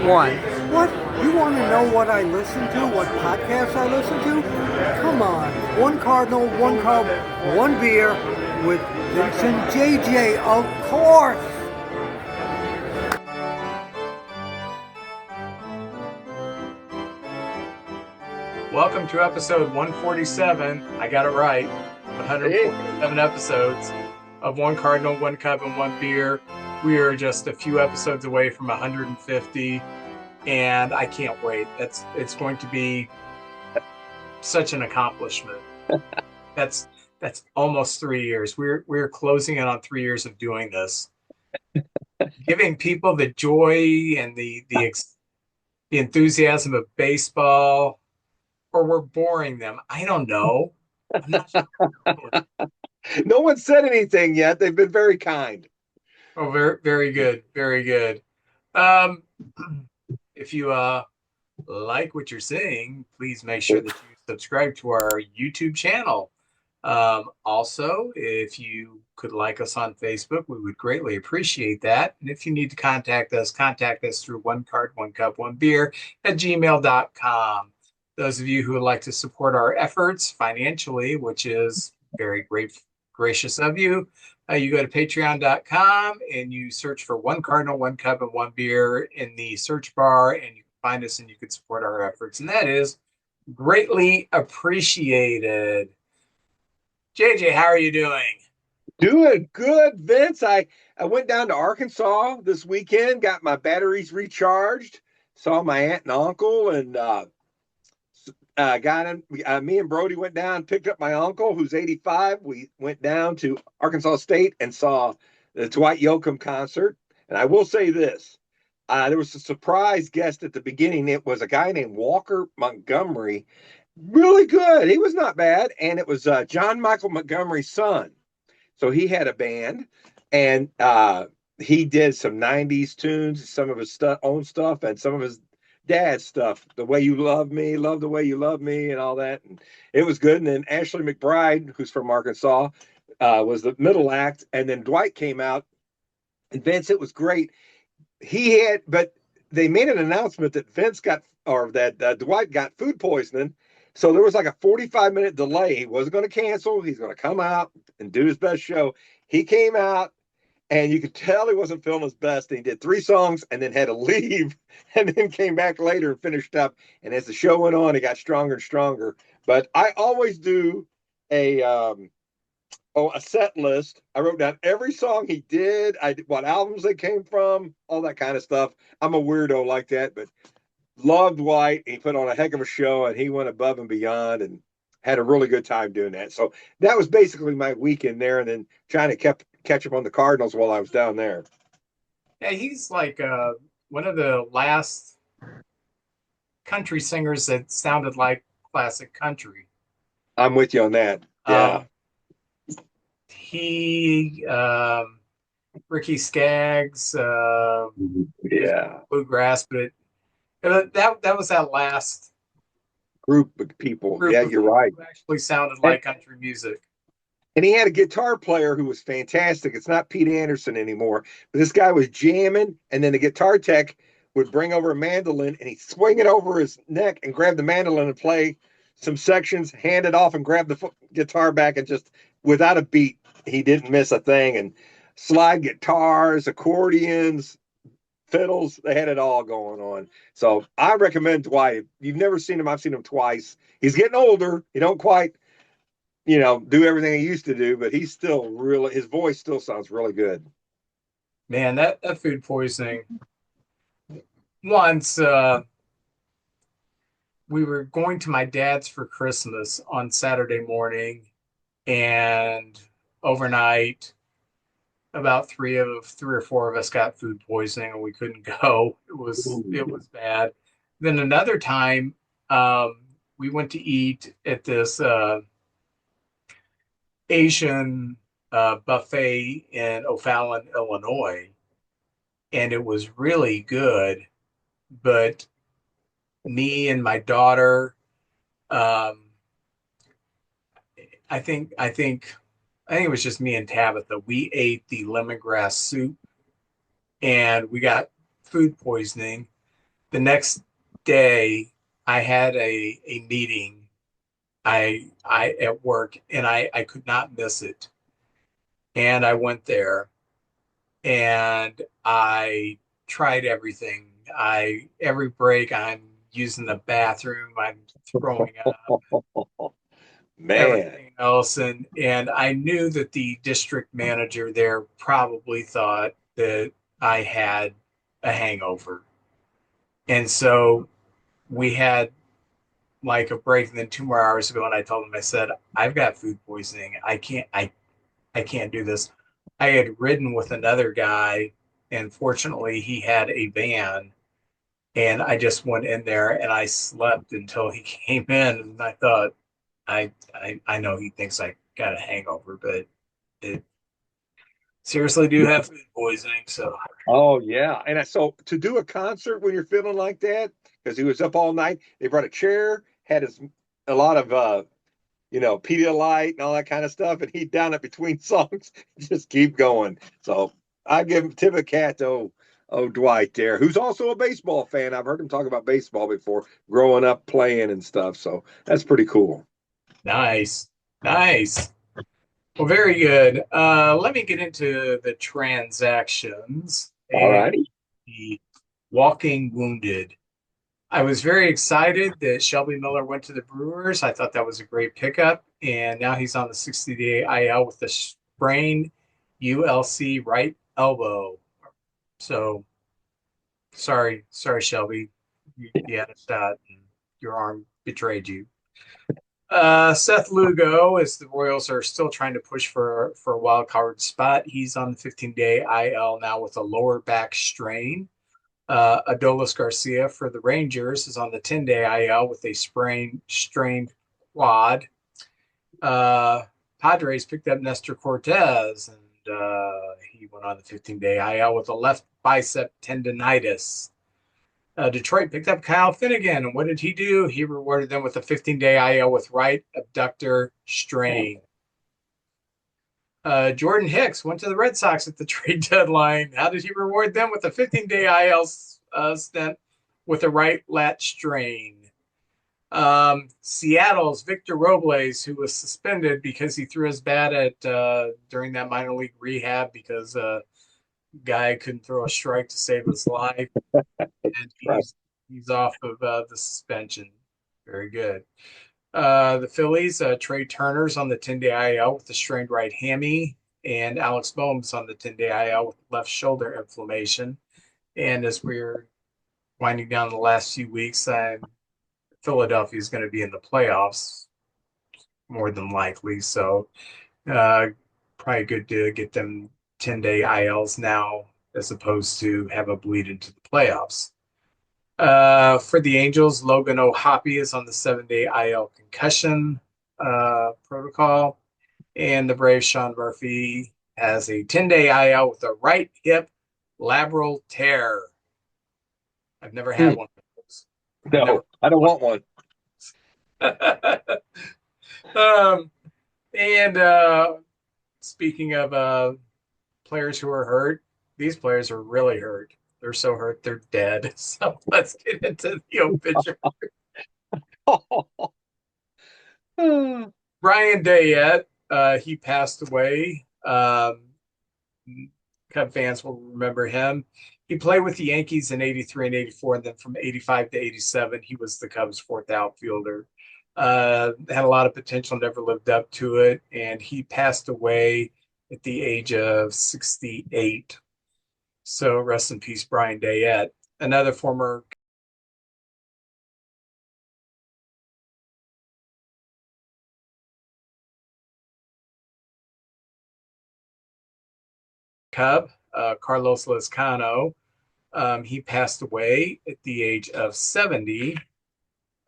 One. What? You want to know what I listen to? What podcasts I listen to? Come on. One Cardinal, one Cub, one beer with Vincent and JJ, of course. Welcome to episode 147. I got it right. 147 episodes of One Cardinal, One Cup, and One Beer. We are just a few episodes away from 150, and I can't wait. It's going to be such an accomplishment. That's almost 3 years. We're closing in on 3 years of doing this, giving people the joy and the enthusiasm of baseball. Or we're boring them. I don't know. I'm not sure. No one said anything yet. They've been very kind. Oh, very, very good. Very good. Um, if you like what you're seeing, please make sure that you subscribe to our YouTube channel. Also, if you could like us on Facebook, we would greatly appreciate that. And if you need to contact us through one card, one cup, one beer at gmail.com. Those of you who would like to support our efforts financially, which is very gracious of you, you go to patreon.com and you search for One Cardinal, One Cup, and One Beer in the search bar, and you can find us and you can support our efforts. And that is greatly appreciated. JJ, how are you doing? Doing good, Vince. I went down to Arkansas this weekend, got my batteries recharged, saw my aunt and uncle, and got him. Me and Brody went down, picked up my uncle, who's 85. We went down to Arkansas State and saw the Dwight Yoakam concert. And I will say this. There was a surprise guest at the beginning. It was a guy named Walker Montgomery. Really good. He was not bad. And it was John Michael Montgomery's son. So he had a band, and he did some 90s tunes, some of his own stuff, and some of his dad's stuff. The Way You Love Me, Love the Way You Love Me, and all that. And it was good. And then Ashley McBride, who's from Arkansas, was the middle act. And then Dwight came out. And Vince, it was great. But they made an announcement that Dwight got food poisoning. So there was like a 45-minute delay. He wasn't going to cancel. He's going to come out and do his best show. He came out, and you could tell he wasn't feeling his best. And he did 3 songs and then had to leave, and then came back later and finished up. And as the show went on, he got stronger and stronger. But I always do a set list. I wrote down every song he did, what albums they came from, all that kind of stuff. I'm a weirdo like that, but loved Dwight. He put on a heck of a show, and he went above and beyond and had a really good time doing that. So that was basically my weekend there, and then trying to catch up on the Cardinals while I was down there. Yeah, he's like one of the last country singers that sounded like classic country. I'm with you on that. Yeah. He, Ricky Skaggs, Yeah. bluegrass, but that was that last Group of people. group Yeah, of you're people right. who actually sounded like country music. And he had a guitar player who was fantastic. It's not Pete Anderson anymore, but this guy was jamming, and then the guitar tech would bring over a mandolin, and he'd swing it over his neck and grab the mandolin and play some sections, hand it off, and grab the guitar back, and just without a beat, he didn't miss a thing. And slide guitars, accordions, fiddles, they had it all going on. So I recommend Dwight. You've never seen him. I've seen him twice. He's getting older. He don't quite do everything he used to do, but he's still his voice still sounds really good. Man, that food poisoning. Once we were going to my dad's for Christmas on Saturday morning, and overnight, about three or four of us got food poisoning, and we couldn't go. It was bad. Then another time, we went to eat at this Asian buffet in O'Fallon, Illinois, and it was really good. But me and my daughter, um, I think it was just me and Tabitha. We ate the lemongrass soup, and we got food poisoning. The next day, I had a meeting. I at work, and I could not miss it. And I went there, and I tried everything. I every break I'm using the bathroom, I'm throwing up, Man. everything else, and I knew that the district manager there probably thought that I had a hangover. And so we had like a break, and then 2 more hours ago, and I told him, I said, I've got food poisoning. I can't do this. I had ridden with another guy, and fortunately he had a van, and I just went in there and I slept until he came in, and I thought, I know he thinks I got a hangover, but it seriously do have food poisoning. So Oh yeah, and so to do a concert when you're feeling like that, because he was up all night, they brought a chair, had a lot of Pedialyte and all that kind of stuff, and he down it between songs, just keep going. So I give him tip of cat to Dwight there, who's also a baseball fan. I've heard him talk about baseball before, growing up playing and stuff. So that's pretty cool. nice, nice. Well, very good. Let me get into the transactions All and righty. the walking wounded. I was very excited that Shelby Miller went to the Brewers. I thought that was a great pickup. And now he's on the 60-day IL with the sprained ULC right elbow. So sorry, Shelby. You had a shot and your arm betrayed you. Seth Lugo, as the Royals are still trying to push for a wild card spot, he's on the 15-day IL now with a lower back strain. Adolis Garcia for the Rangers is on the 10-day IL with a strained quad. Padres picked up Nestor Cortez, and he went on the 15-day IL with a left bicep tendonitis. Detroit picked up Kyle Finnegan, and what did he do? He rewarded them with a 15-day IL with right abductor strain. Jordan Hicks went to the Red Sox at the trade deadline. How did he reward them? With a 15-day IL stint with a right lat strain. Seattle's Victor Robles, who was suspended because he threw his bat at during that minor league rehab because guy couldn't throw a strike to save his life, and he's off of the suspension. Very good. The Phillies, Trey Turner's on the 10-day IL with the strained right hammy, and Alex Boehm's on the 10-day IL with left shoulder inflammation. And as we're winding down the last few weeks, Philadelphia is going to be in the playoffs more than likely. So probably good to get them 10-day ILs now as opposed to have a bleed into the playoffs. For the Angels, Logan O'Hoppe is on the 7-day IL concussion protocol. And the Braves, Sean Murphy has a 10-day IL with a right hip labral tear. I've never had one of those. No, I don't want one. And speaking of players who are hurt, these players are really hurt. They're so hurt, they're dead. So let's get into the obituary. Brian Dayette, he passed away. Cub fans will remember him. He played with the Yankees in 83 and 84, and then from 85 to 87, he was the Cubs' fourth outfielder. Had a lot of potential, never lived up to it, and he passed away at the age of 68. So rest in peace, Brian Dayette. Another former Cub, Carlos Lezcano. He passed away at the age of 70,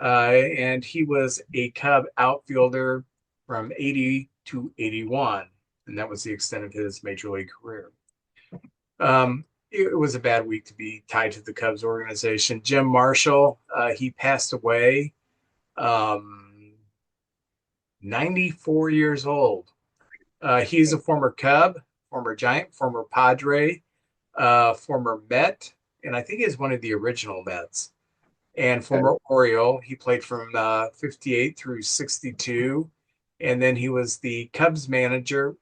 and he was a Cub outfielder from 80 to 81, and that was the extent of his major league career. It was a bad week to be tied to the Cubs organization. Jim Marshall, he passed away, 94 years old. He's a former Cub, former Giant, former Padre, former Met, and I think he's one of the original Mets. And former Oriole, he played from 58 through 62. And then he was the Cubs manager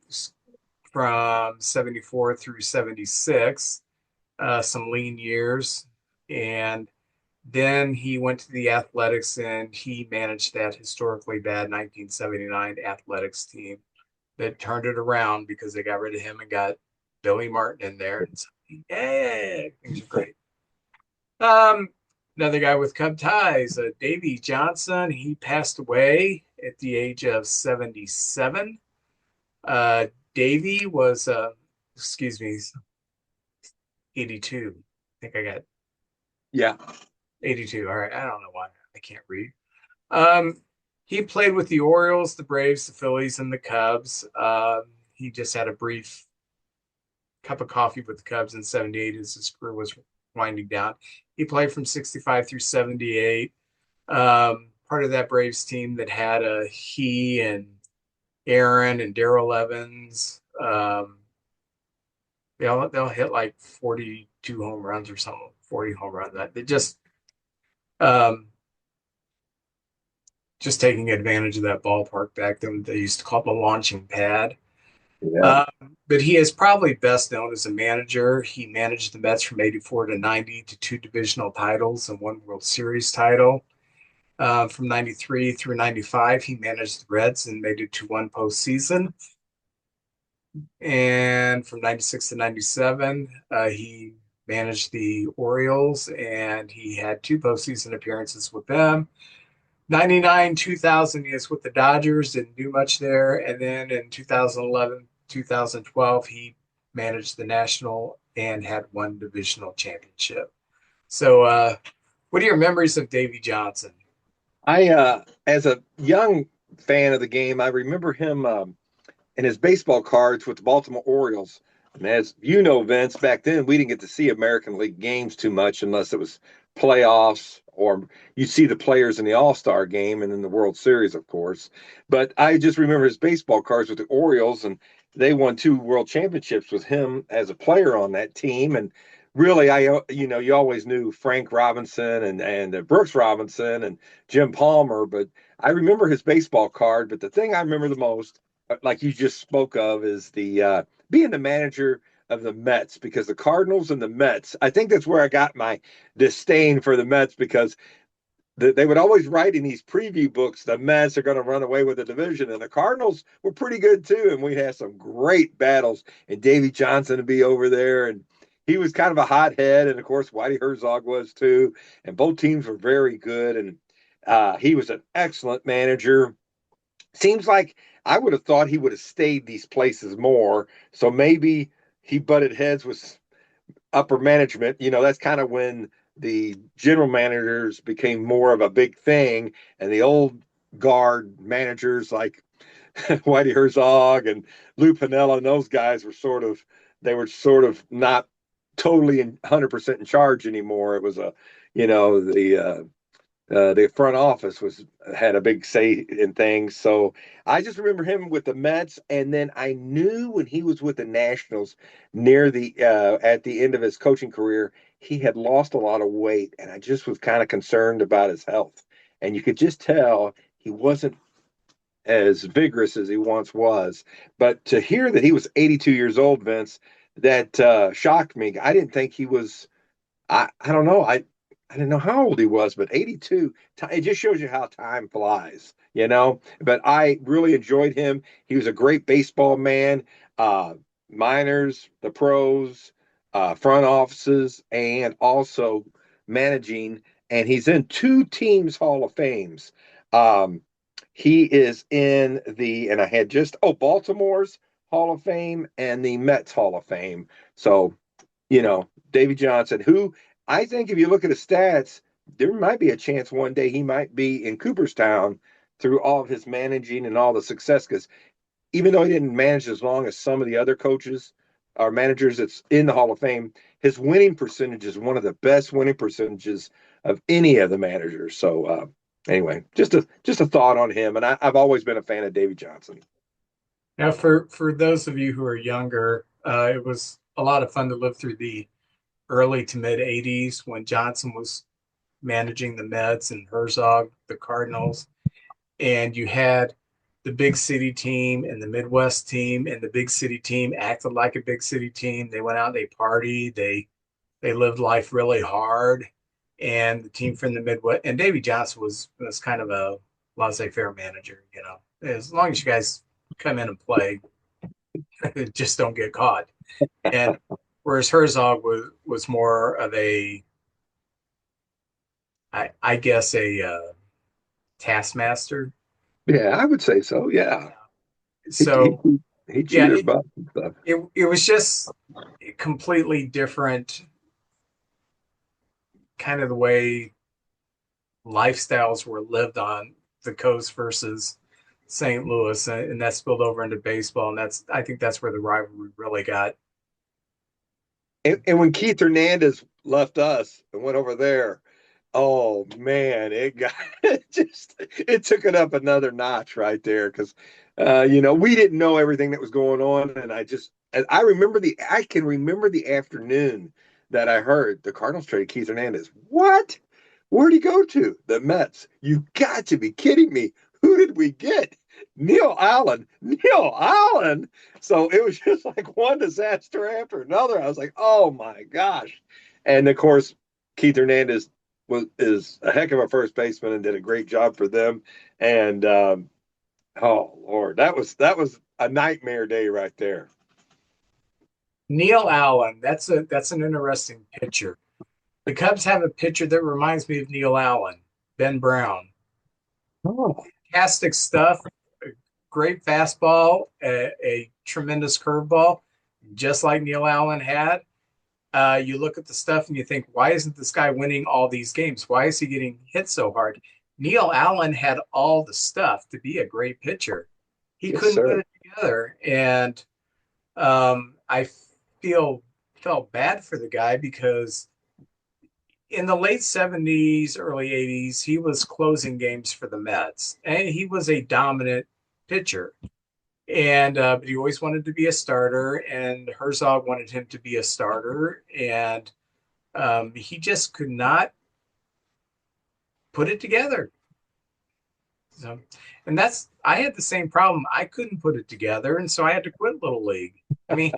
from 74 through 76, some lean years. And then he went to the Athletics and he managed that historically bad 1979 Athletics team that turned it around because they got rid of him and got Billy Martin in there. And so, yeah, things are great. Another guy with Cub ties, Davey Johnson. He passed away at the age of 77. Davey was, 82. I think I got 82. All right. I don't know why I can't read. He played with the Orioles, the Braves, the Phillies, and the Cubs. He just had a brief cup of coffee with the Cubs in 78 as his career was winding down. He played from 65 through 78. Part of that Braves team that had he and Aaron and Darrell Evans. They'll hit like 42 home runs or something, 40 home runs. They just taking advantage of that ballpark back then. They used to call it the launching pad. Yeah. But he is probably best known as a manager. He managed the Mets from 84 to 90 to 2 divisional titles and 1 World Series title. From 93 through 95, he managed the Reds and made it to 1 postseason. And from 96 to 97, he managed the Orioles and he had 2 postseason appearances with them. 99, 2000, he was with the Dodgers, didn't do much there. And then in 2011, 2012, he managed the National and had 1 divisional championship. So what are your memories of Davey Johnson? As a young fan of the game, I remember him in his baseball cards with the Baltimore Orioles. And as you know, Vince, back then we didn't get to see American League games too much unless it was playoffs or you see the players in the All-Star game and in the World Series, of course. But I just remember his baseball cards with the Orioles, and they won 2 world championships with him as a player on that team. And really, you always knew Frank Robinson and Brooks Robinson and Jim Palmer, but I remember his baseball card. But the thing I remember the most, like you just spoke of, is the being the manager of the Mets, because the Cardinals and the Mets, I think that's where I got my disdain for the Mets, because they would always write in these preview books, the Mets are going to run away with the division, and the Cardinals were pretty good too, and we had some great battles, and Davey Johnson would be over there, and he was kind of a hothead, and of course Whitey Herzog was too, and both teams were very good, and he was an excellent manager. Seems like I would have thought he would have stayed these places more, so maybe he butted heads with upper management. That's kind of when the general managers became more of a big thing, and the old guard managers like Whitey Herzog and Lou Piniella and those guys were sort of not totally 100% in charge anymore. It was the front office had a big say in things. So I just remember him with the Mets, and then I knew when he was with the Nationals near the at the end of his coaching career, he had lost a lot of weight, and I just was kind of concerned about his health. And you could just tell he wasn't as vigorous as he once was. But to hear that he was 82 years old, Vince, that shocked me. I didn't think he was. I don't know. I didn't know how old he was, but 82, it just shows you how time flies, But I really enjoyed him. He was a great baseball man, minors, the pros, front offices, and also managing. And he's in 2 teams Hall of Fames. He is in and I had Baltimore's Hall of Fame and the Mets Hall of Fame. So, Davey Johnson, who I think if you look at his stats, there might be a chance one day he might be in Cooperstown through all of his managing and all the success, because even though he didn't manage as long as some of the other coaches or managers that's in the Hall of Fame, his winning percentage is one of the best winning percentages of any of the managers. So anyway, just a thought on him. And I've always been a fan of Davey Johnson. Now, for those of you who are younger, it was a lot of fun to live through the early to mid 80s when Johnson was managing the Mets and Herzog, the Cardinals. And you had the big city team and the Midwest team, and the big city team acted like a big city team. They went out, they partied, they lived life really hard. And the team from the Midwest, and Davey Johnson was kind of a laissez-faire manager, you know. As long as you guys come in and play, just don't get caught. And whereas Herzog was more of a, I guess, a taskmaster. Yeah, I would say so. Yeah. He, he, So he yeah, cheated butt and stuff. it was just completely different, kind of the way lifestyles were lived on the coast versus St. Louis, and that spilled over into baseball, and I think that's where the rivalry really got. And when Keith Hernandez left us and went over there, oh man, it got it took it up another notch right there because we didn't know everything that was going on, and I can remember the afternoon that I heard the Cardinals traded Keith Hernandez. What? Where'd he go to? The Mets. You got to be kidding me. Who did we get? Neil Allen. Neil Allen. So it was just like one disaster after another. I was like, oh my gosh. And of course, Keith Hernandez is a heck of a first baseman and did a great job for them. And oh Lord, that was a nightmare day right there. Neil Allen, that's an interesting pitcher. The Cubs have a pitcher that reminds me of Neil Allen, Ben Brown. Oh, Fantastic stuff, a great fastball, a tremendous curveball, just like Neil Allen had. You look at the stuff and you think, why isn't this guy winning all these games? Why is he getting hit so hard? Neil Allen had all the stuff to be a great pitcher. He yes, couldn't sir. put it together. And I felt bad for the guy because in the late 70s, early 80s, he was closing games for the Mets, and he was a dominant pitcher. And but he always wanted to be a starter, and Herzog wanted him to be a starter, and he just could not put it together. So, and I had the same problem. I couldn't put it together, and so I had to quit Little League. I mean,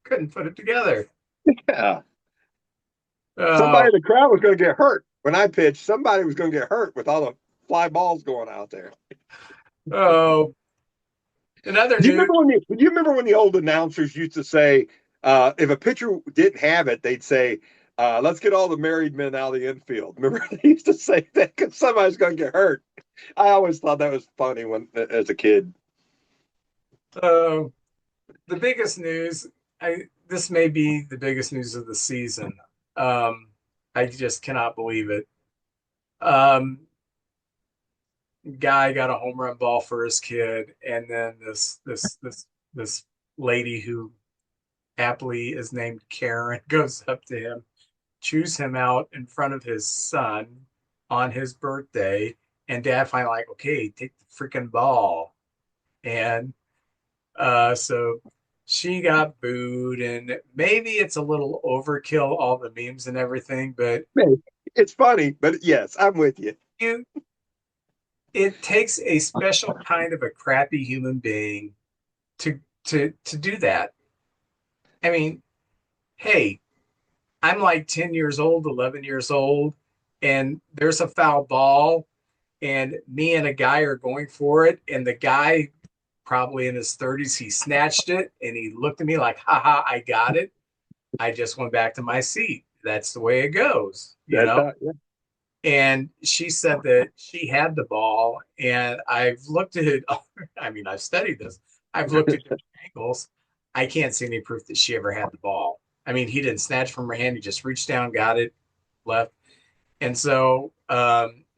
couldn't put it together. Yeah. Somebody Uh, in the crowd was going to get hurt when I pitched. Somebody was going to get hurt with all the fly balls going out there. oh, in other Do you news, remember when the old announcers used to say, if a pitcher didn't have it, they'd say, "Let's get all the married men out of the infield." Remember they used to say that because somebody's going to get hurt. I always thought that was funny when as a kid. uh, the biggest news, this may be the biggest news of the season. I just cannot believe it. Um, Guy got a home run ball for his kid, and then this lady who happily is named Karen goes up to him, chews him out in front of his son on his birthday, and dad finally like, okay, take the freaking ball. And so she got booed, and maybe it's a little overkill, all the memes and everything, but Man, it's funny, but yes, I'm with you. you it takes a special kind of a crappy human being to do that. I mean, hey, I'm like 10 years old, 11 years old, and there's a foul ball, and me and a guy are going for it, and the guy, probably in his 30s, he snatched it, and he looked at me like, haha, I got it. I just went back to my seat. That's the way it goes, you That's know? how. Yeah. And she said that she had the ball, and I've looked at it. I mean, I've studied this. I've looked at different angles. I can't see any proof that she ever had the ball. I mean, he didn't snatch from her hand. He just reached down, got it, left. And so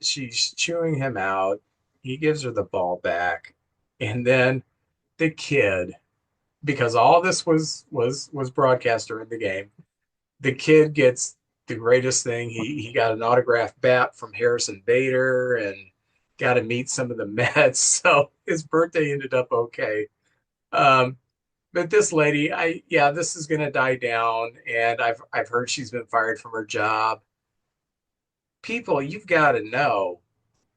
she's chewing him out. He gives her the ball back, and then the kid, because all this was broadcast during the game, the kid gets the greatest thing. He got an autographed bat from Harrison Bader and got to meet some of the Mets. So his birthday ended up okay. But but this lady, this is gonna die down, and I've heard she's been fired from her job. People, you've got to know.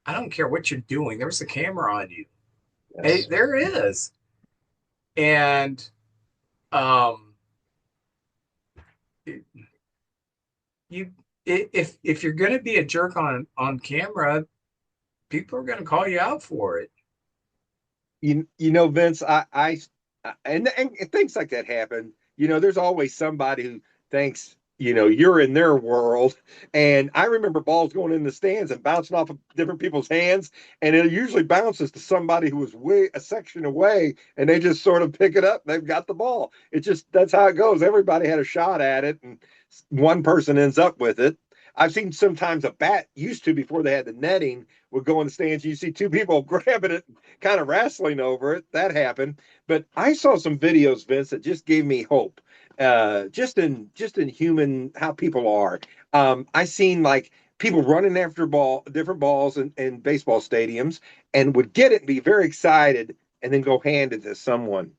I don't care what you're doing. There's a camera on you. Hey, Yes. there is. And um, you if you're going to be a jerk on camera, people are going to call you out for it. Vince, and things like that happen. There's always somebody who thinks, you're in their world. And I remember balls going in the stands and bouncing off of different people's hands, and it usually bounces to somebody who was way a section away, and they just sort of pick it up. They've got the ball. That's how it goes. Everybody had a shot at it, and one person ends up with it. I've seen sometimes a bat used to, before they had the netting, would go in the stands. You see two people grabbing it, kind of wrestling over it. That happened. But I saw some videos, Vince, that just gave me hope. Just in human, how people are. I seen like people running after different balls in baseball stadiums, and would get it and be very excited, and then go hand it to someone,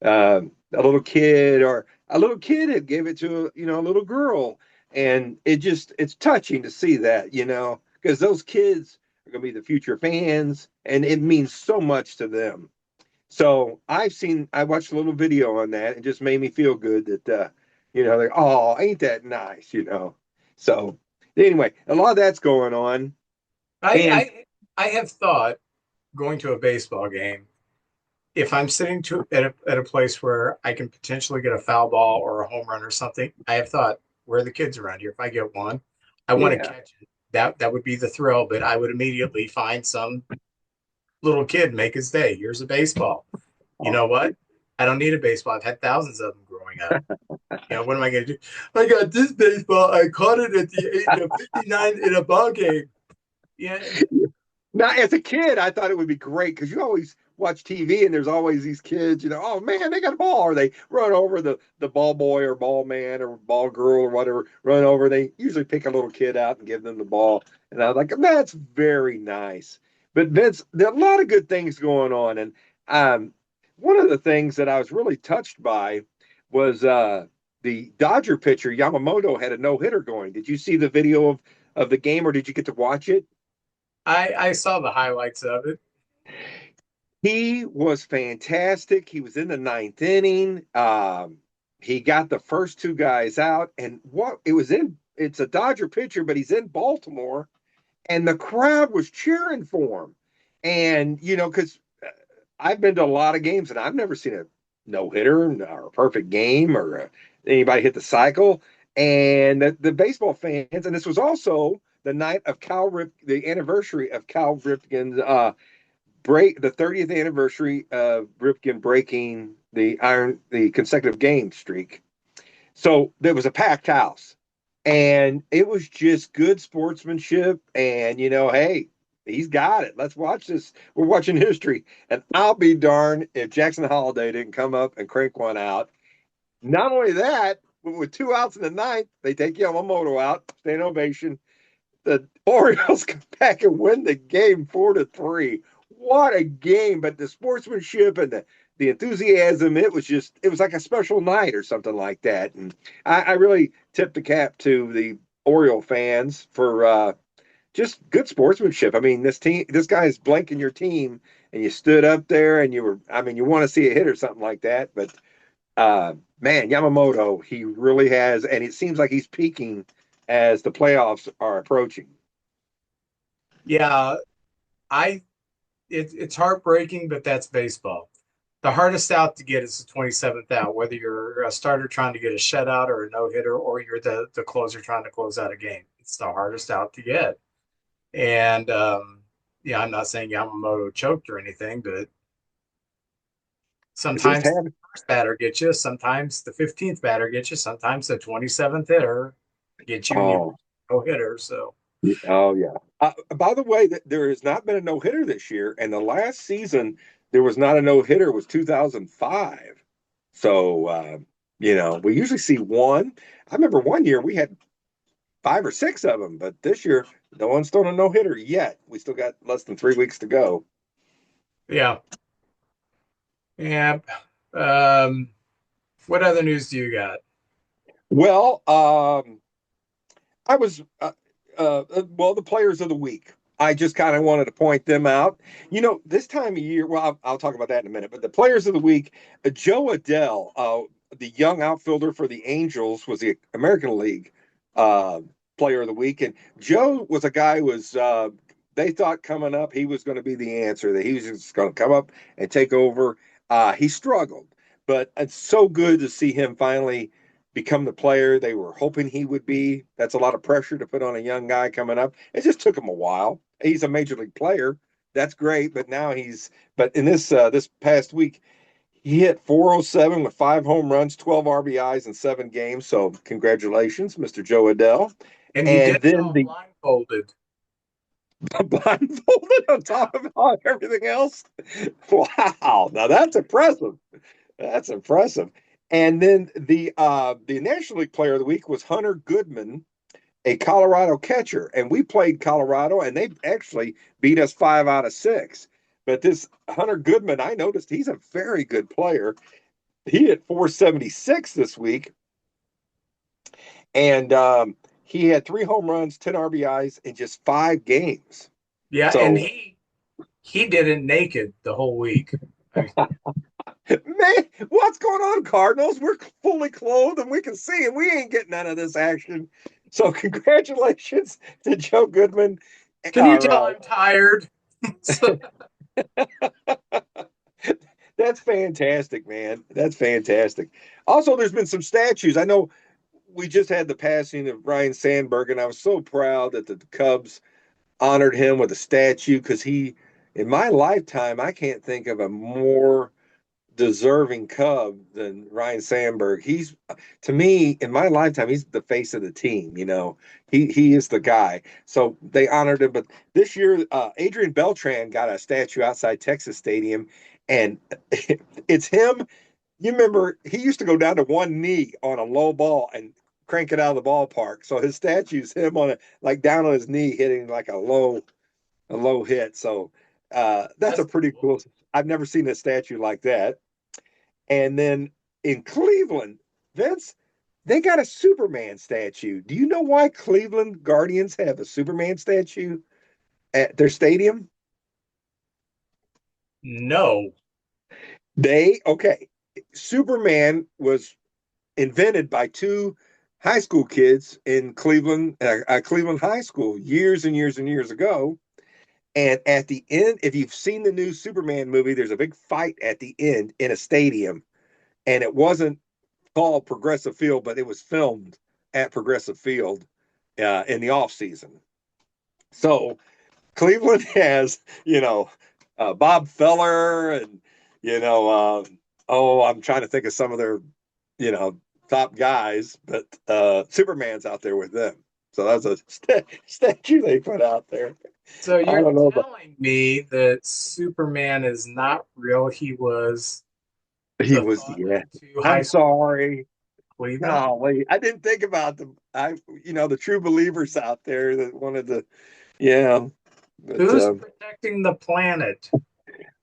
a little kid, or a little kid had gave it to a little girl, and it's touching to see that, because those kids are going to be the future fans, and it means so much to them. So I watched a little video on that. It just made me feel good that, like, oh, ain't that nice. So anyway, a lot of that's going on. And I have thought, going to a baseball game, if I'm sitting at a place where I can potentially get a foul ball or a home run or something, I have thought, where are the kids around here? If I get one, I want to yeah, catch it. That would be the thrill, but I would immediately find some little kid, make his day. Here's a baseball. You know what? I don't need a baseball. I've had thousands of them growing up. What am I going to do? I got this baseball. I caught it at the age of 59 in a ball game. Yeah. now as a kid, I thought it would be great, because you always watch TV and there's always these kids, oh man, they got a ball, or they run over the ball boy or ball man or ball girl or whatever, run over. They usually pick a little kid out and give them the ball. And I was like, that's very nice. But Vince, there are a lot of good things going on. And one of the things that I was really touched by was the Dodger pitcher Yamamoto had a no-hitter going. Did you see the video of the game, or did you get to watch it? I saw the highlights of it. He was fantastic. He was in the ninth inning. He got the first two guys out, and it's a Dodger pitcher, but he's in Baltimore, and the crowd was cheering for him. And, because I've been to a lot of games, and I've never seen a no-hitter or a perfect game, or anybody hit the cycle. And the baseball fans, and this was also the night of the anniversary of Cal Ripken's the 30th anniversary of Ripken breaking the consecutive game streak. So there was a packed house, and it was just good sportsmanship. And hey, he's got it. Let's watch this. We're watching history, and I'll be darned if Jackson Holiday didn't come up and crank one out. Not only that, but with 2 outs in the ninth, they take Yamamoto out, standing ovation. The Orioles come back and win the game 4-3. What a game! But the sportsmanship and the enthusiasm, it was like a special night or something like that. And I really tip the cap to the Oriole fans for just good sportsmanship. I mean, this guy is blanking your team, and you stood up there, and you want to see a hit or something like that. But man, Yamamoto, he really has, and it seems like he's peaking as the playoffs are approaching. Yeah, it's heartbreaking, but that's baseball. The hardest out to get is the 27th out, whether you're a starter trying to get a shutout or a no-hitter, or you're the closer trying to close out a game. It's the hardest out to get. And I'm not saying Yamamoto choked or anything, but sometimes the first batter gets you, sometimes the 15th batter gets you, sometimes the 27th hitter gets you, no-hitter. So. Oh, yeah. By the way, there has not been a no-hitter this year, and the last season there was not a no-hitter, was 2005. So, we usually see one. I remember one year we had 5 or 6 of them, but this year no one's thrown a no-hitter yet. We still got less than 3 weeks to go. Yeah. Yeah. What other news do you got? Well, I was well, the players of the week. I just kind of wanted to point them out. This time of year. Well, I'll talk about that in a minute. But the players of the week, Joe Adell, the young outfielder for the Angels, was the American League uh, player of the week, and Joe was a guy who was. They thought coming up he was going to be the answer. That he was just going to come up and take over. He struggled, but it's so good to see him finally become the player they were hoping he would be. That's a lot of pressure to put on a young guy coming up. It just took him a while. He's a major league player. That's great, but now but in this past week, he hit 407 with 5 home runs, 12 RBIs in 7 games. So congratulations, Mr. Joe Adell. And he And did it then all the blindfolded. blindfolded on top of everything else. Wow, now that's impressive. That's impressive. And then the National League Player of the Week was Hunter Goodman, a Colorado catcher, and we played Colorado, and they actually beat us 5 out of 6. But this Hunter Goodman, I noticed he's a very good player. He hit 476 this week, and he had 3 home runs, 10 RBIs in just 5 games. Yeah, So, and he did it naked the whole week. man, what's going on, Cardinals? We're fully clothed and we can see, and we ain't getting none of this action. So, congratulations to Joe Goodman. Can you tell I'm tired? That's fantastic, man. That's fantastic. Also, there's been some statues. I know we just had the passing of Ryan Sandberg, and I was so proud that the Cubs honored him with a statue because in my lifetime, I can't think of a more deserving Cub than Ryan Sandberg. To me, in my lifetime, he's the face of the team. He is the guy. So they honored him. But this year, Adrian Beltran got a statue outside Texas Stadium, and it's him. You remember he used to go down to one knee on a low ball and crank it out of the ballpark. So his statue's him down on his knee hitting like a low hit. So that's a pretty cool. I've never seen a statue like that. And then in Cleveland, Vince, they got a Superman statue. Do you know why Cleveland Guardians have a Superman statue at their stadium? No. Superman was invented by 2 high school kids in Cleveland High School years and years and years ago. And at the end, if you've seen the new Superman movie, there's a big fight at the end in a stadium. And it wasn't called Progressive Field, but it was filmed at Progressive Field in the off season. So Cleveland has, Bob Feller and, I'm trying to think of some of their, top guys, but Superman's out there with them. So that's a statue they put out there. So you're telling me that Superman is not real? I'm sorry. Cleveland? Golly, I didn't think about the true believers out there that wanted to, yeah. But, who's protecting the planet?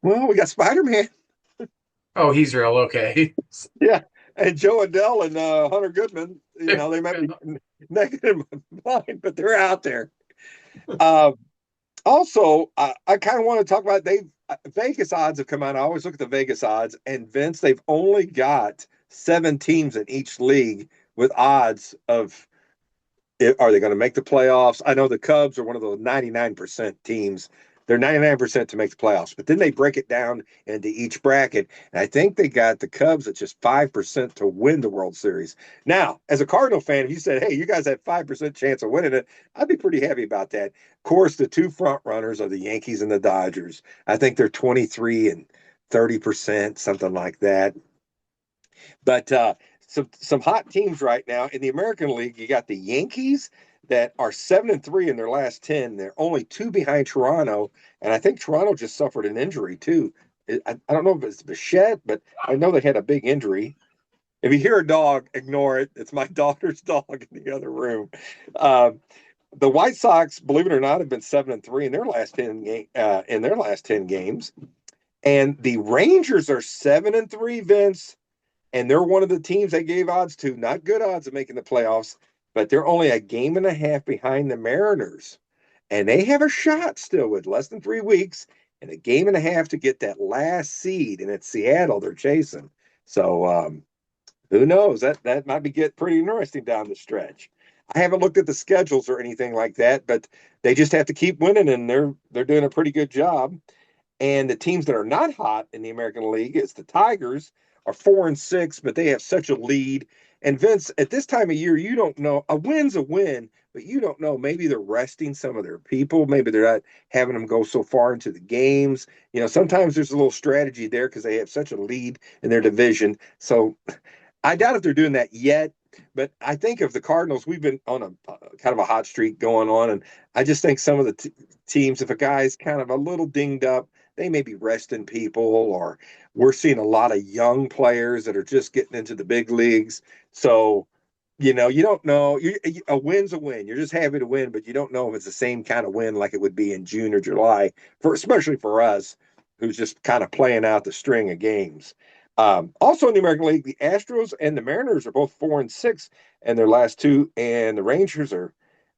Well, we got Spider-Man. Oh, he's real. Okay. Yeah. And Joe Adell and Hunter Goodman, they might be negative in mind, but they're out there. Also, I kind of want to talk about Vegas odds have come out. I always look at the Vegas odds, and Vince, they've only got 7 teams in each league with odds of are they going to make the playoffs. I know the Cubs are one of those 99% teams. They're 99% to make the playoffs, but then they break it down into each bracket. And I think they got the Cubs at just 5% to win the World Series. Now, as a Cardinal fan, if you said, hey, you guys have 5% chance of winning it, I'd be pretty happy about that. Of course, the 2 front runners are the Yankees and the Dodgers. I think they're 23 and 30%, something like that. But some hot teams right now in the American League, you got the Yankees that are 7-3 in their last 10. They're only 2 behind Toronto, and I think Toronto just suffered an injury too. I don't know if it's Bichette, but I know they had a big injury. If you hear a dog, ignore it. It's my daughter's dog in the other room. The White Sox, believe it or not, have been 7-3 in their last 10 games, and the Rangers are 7-3. Vince, and they're one of the teams they gave odds to, not good odds of making the playoffs, but they're only a game and a half behind the Mariners. And they have a shot still with less than 3 weeks and a game and a half to get that last seed. And it's Seattle they're chasing. So who knows? That might be get pretty interesting down the stretch. I haven't looked at the schedules or anything like that, but they just have to keep winning, and they're doing a pretty good job. And the teams that are not hot in the American League is the Tigers are 4-6, but they have such a lead. And Vince, at this time of year, you don't know. A win's a win, but you don't know. Maybe they're resting some of their people. Maybe they're not having them go so far into the games. Sometimes there's a little strategy there because they have such a lead in their division. So I doubt if they're doing that yet. But I think of the Cardinals, we've been on a kind of a hot streak going on. And I just think some of the teams, if a guy's kind of a little dinged up, they may be resting people, or we're seeing a lot of young players that are just getting into the big leagues. So, you don't know. A win's a win. You're just happy to win, but you don't know if it's the same kind of win like it would be in June or July, especially for us, who's just kind of playing out the string of games. Also in the American League, the Astros and the Mariners are both 4-6 in their last two, and the Rangers are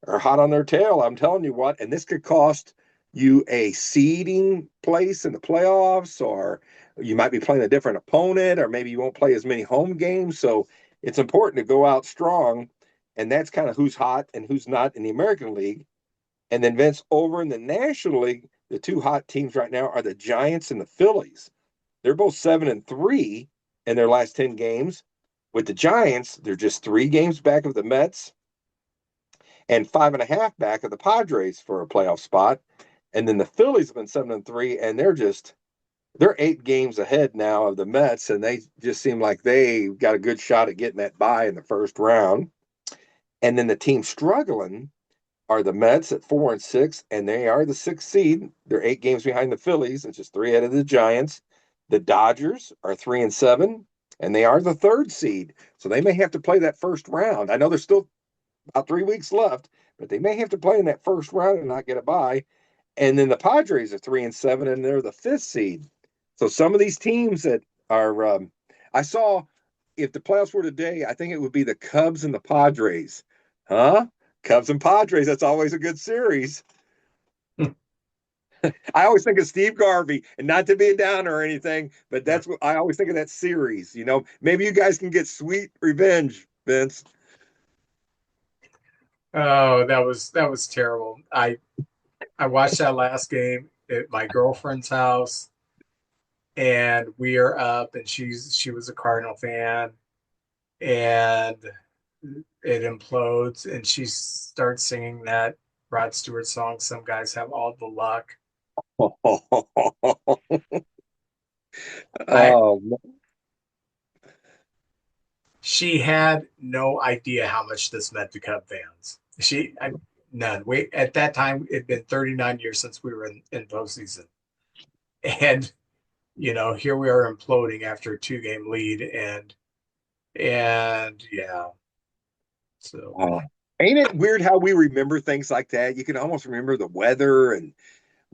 hot on their tail. I'm telling you what, and this could cost you a seeding place in the playoffs, or you might be playing a different opponent, or maybe you won't play as many home games. So it's important to go out strong, and that's kind of who's hot and who's not in the American League. And then Vince, over in the National League, the two hot teams right now are the Giants and the Phillies. They're both 7-3 in their last 10 games. With the Giants, they're just 3 games back of the Mets and 5.5 back of the Padres for a playoff spot. And then the Phillies have been 7-3, and they're 8 games ahead now of the Mets, and they just seem like they got a good shot at getting that bye in the first round. And then the team struggling are the Mets at 4-6, and they are the 6th seed. They're 8 games behind the Phillies, which is 3 ahead of the Giants. The Dodgers are 3-7, and they are the 3rd seed. So they may have to play that first round. I know there's still about 3 weeks left, but they may have to play in that first round and not get a bye. And then the Padres are 3-7, and they're the 5th seed. So some of these teams that are, I saw if the playoffs were today, I think it would be the Cubs and the Padres. Huh? Cubs and Padres, that's always a good series. I always think of Steve Garvey, and not to be a downer or anything, but that's what I always think of that series. Maybe you guys can get sweet revenge, Vince. Oh, that was terrible. I watched that last game at my girlfriend's house, and we are up, and she was a Cardinal fan, and it implodes, and she starts singing that Rod Stewart song, "Some Guys Have All the Luck." Oh, She had no idea how much this meant to Cub fans. None. At that time, it'd been 39 years since we were in postseason. And, here we are imploding after a 2-game lead. And yeah. So, ain't it weird how we remember things like that? You can almost remember the weather and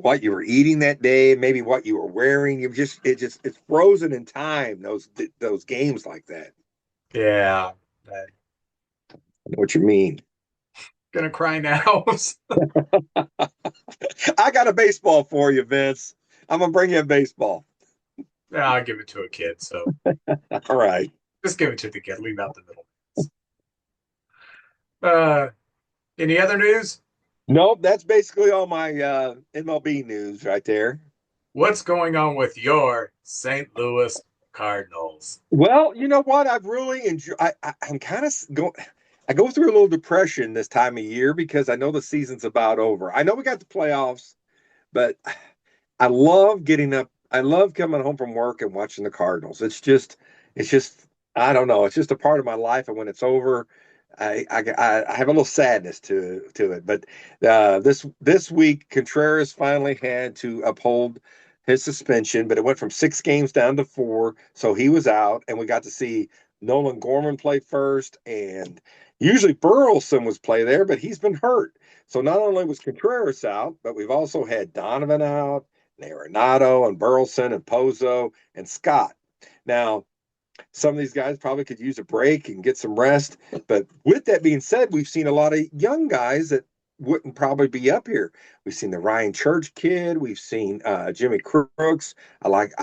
what you were eating that day, and maybe what you were wearing. It's frozen in time. Those games like that. yeah. I know what you mean. Gonna cry now. I got a baseball for you, Vince. I'm gonna bring you a baseball. I'll give it to a kid. So All right. just give it to the kid. Leave out the middle. Any other news? Nope, that's basically all my MLB news right there. What's going on with your St. Louis Cardinals? Well, you know what? I've really enjoyed. I'm kind of going. I go through a little depression this time of year because I know the season's about over. I know we got the playoffs, but I love getting up. I love coming home from work and watching the Cardinals. It's just. I don't know. It's just a part of my life, and when it's over, I have a little sadness to it. But this week, Contreras finally had to uphold his suspension, but it went from 6 games down to 4, so he was out, and we got to see Nolan Gorman play first, and usually Burleson was play there, but he's been hurt. So not only was Contreras out, but we've also had Donovan out, and Arenado, and Burleson, and Pozo, and Scott. Now, Some of these guys probably could use a break and get some rest. But with that being said, we've seen a lot of young guys that wouldn't probably be up here. We've seen the Ryan Church kid. We've seen Jimmy Crooks. I like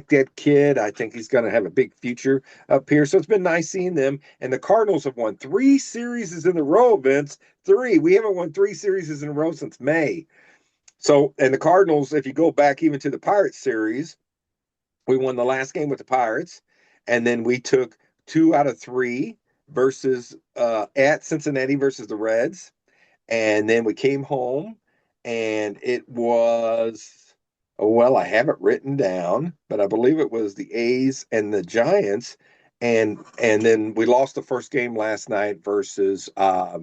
that kid. I think he's going to have a big future up here. So it's been nice seeing them. And the Cardinals have won 3 series in a row, Vince. 3. We haven't won 3 series in a row since May. So, and the Cardinals, if you go back even to the Pirates series, we won the last game with the Pirates, and then we took 2 out of 3 versus at Cincinnati versus the Reds, and then we came home, and it was, oh, well, I have it written down, but I believe it was the A's and the Giants, and then we lost the first game last night versus the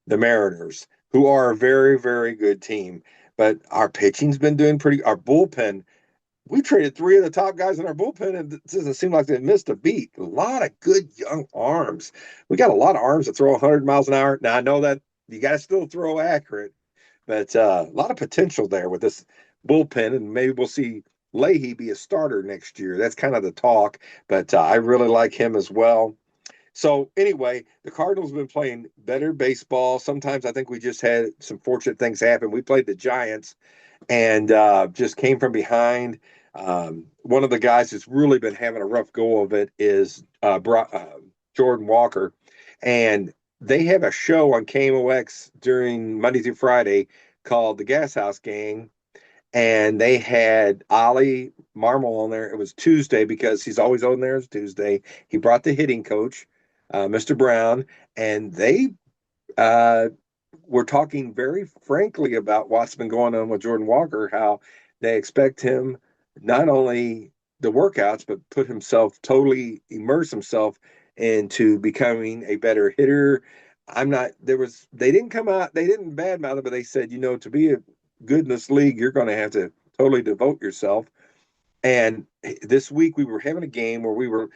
Mariners, who are a very, very good team. But our pitching's been doing pretty. Our bullpen, we traded 3 of the top guys in our bullpen, and it doesn't seem like they missed a beat. A lot of good young arms. We got a lot of arms that throw 100 miles an hour. Now, I know that you got to still throw accurate, but a lot of potential there with this bullpen, and maybe we'll see Leahy be a starter next year. That's kind of the talk, but I really like him as well. So anyway, the Cardinals have been playing better baseball. Sometimes I think we just had some fortunate things happen. We played the Giants and just came from behind. One of the guys who's really been having a rough go of it is Jordan Walker, and they have a show on KMOX during Monday through Friday called the Gas House Gang, and they had Ollie Marmol on there. It was Tuesday because he's always on there. It's Tuesday. He brought the hitting coach, Mr. Brown, and they uh, were talking very frankly about what's been going on with Jordan Walker, how they expect him not only the workouts, but totally immerse himself into becoming a better hitter. They didn't come out, they didn't badmouth it, but they said, to be a good in this league, you're going to have to totally devote yourself. And this week we were having a game where we were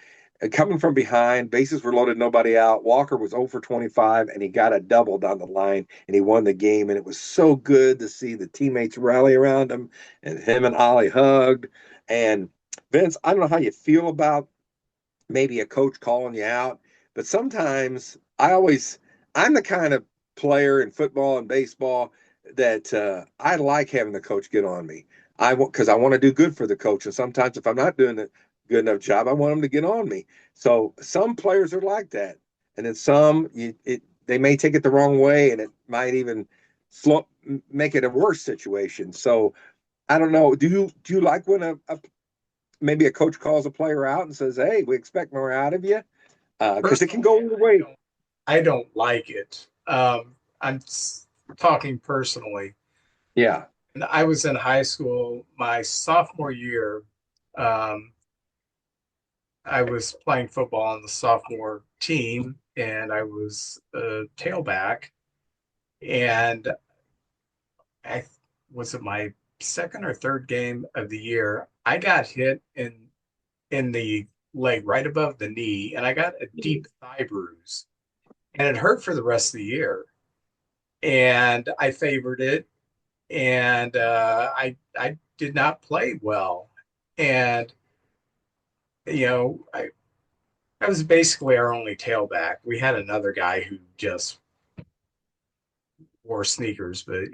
coming from behind, bases were loaded, nobody out. Walker was 0 for 25, and he got a double down the line, and he won the game. And it was so good to see the teammates rally around him, and him and Ollie hugged. And Vince, I don't know how you feel about maybe a coach calling you out, but sometimes I'm the kind of player in football and baseball that I like having the coach get on me. Because I want to do good for the coach, and sometimes if I'm not doing a good enough job, I want them to get on me. So some players are like that, and then some they may take it the wrong way, and it might even make it a worse situation. So I don't know. Do you like when maybe a coach calls a player out and says, "Hey, we expect more out of you," because it can go either way. I don't like it. I'm talking personally. Yeah. And I was in high school my sophomore year. Um, I was playing football on the sophomore team, and I was a tailback. And I was it my second or third game of the year. I got hit in the leg right above the knee, and I got a deep thigh bruise, and it hurt for the rest of the year. And I favored it, and I did not play well, and I was basically our only tailback. We had another guy who just wore sneakers, but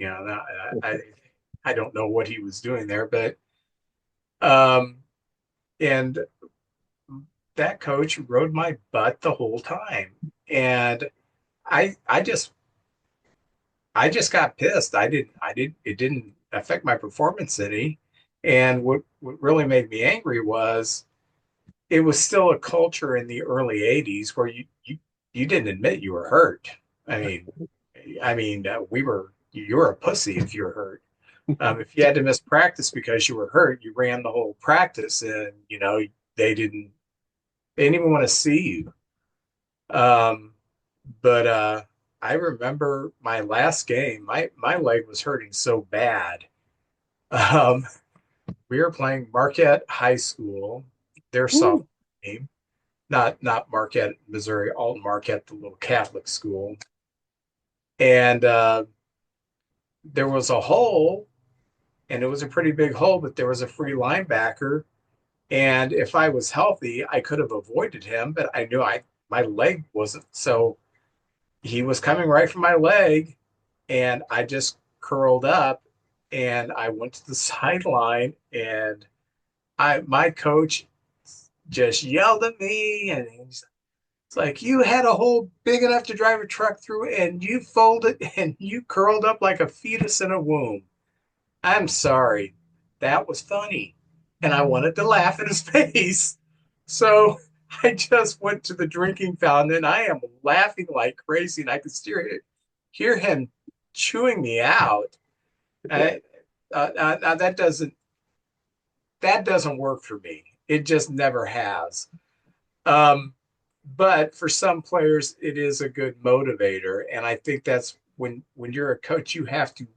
I don't know what he was doing there, but um, and that coach rode my butt the whole time, and I I just I just got pissed. It didn't affect my performance any. And what really made me angry was it was still a culture in the early 80s where you didn't admit you were hurt. I mean, you were a pussy if you were hurt. If you had to miss practice because you were hurt, you ran the whole practice, and they didn't they didn't even want to see you. Um, but I remember my last game, my leg was hurting so bad. Um, we were playing Marquette High School, their Ooh. softball team, not Marquette, Missouri, Alton Marquette, the little Catholic school. And there was a hole, and it was a pretty big hole, but there was a free linebacker, And if I was healthy, I could have avoided him, but I knew my leg wasn't. So he was coming right from my leg, and I just curled up and I went to the sideline, and my coach just yelled at me, and it's like, you had a hole big enough to drive a truck through and you folded and you curled up like a fetus in a womb. I'm sorry. That was funny. And I wanted to laugh in his face. So I just went to the drinking fountain and I am laughing like crazy. And I could hear him chewing me out. I, that doesn't work for me. It just never has. Um, but for some players, it is a good motivator. And I think that's when you're a coach, you have to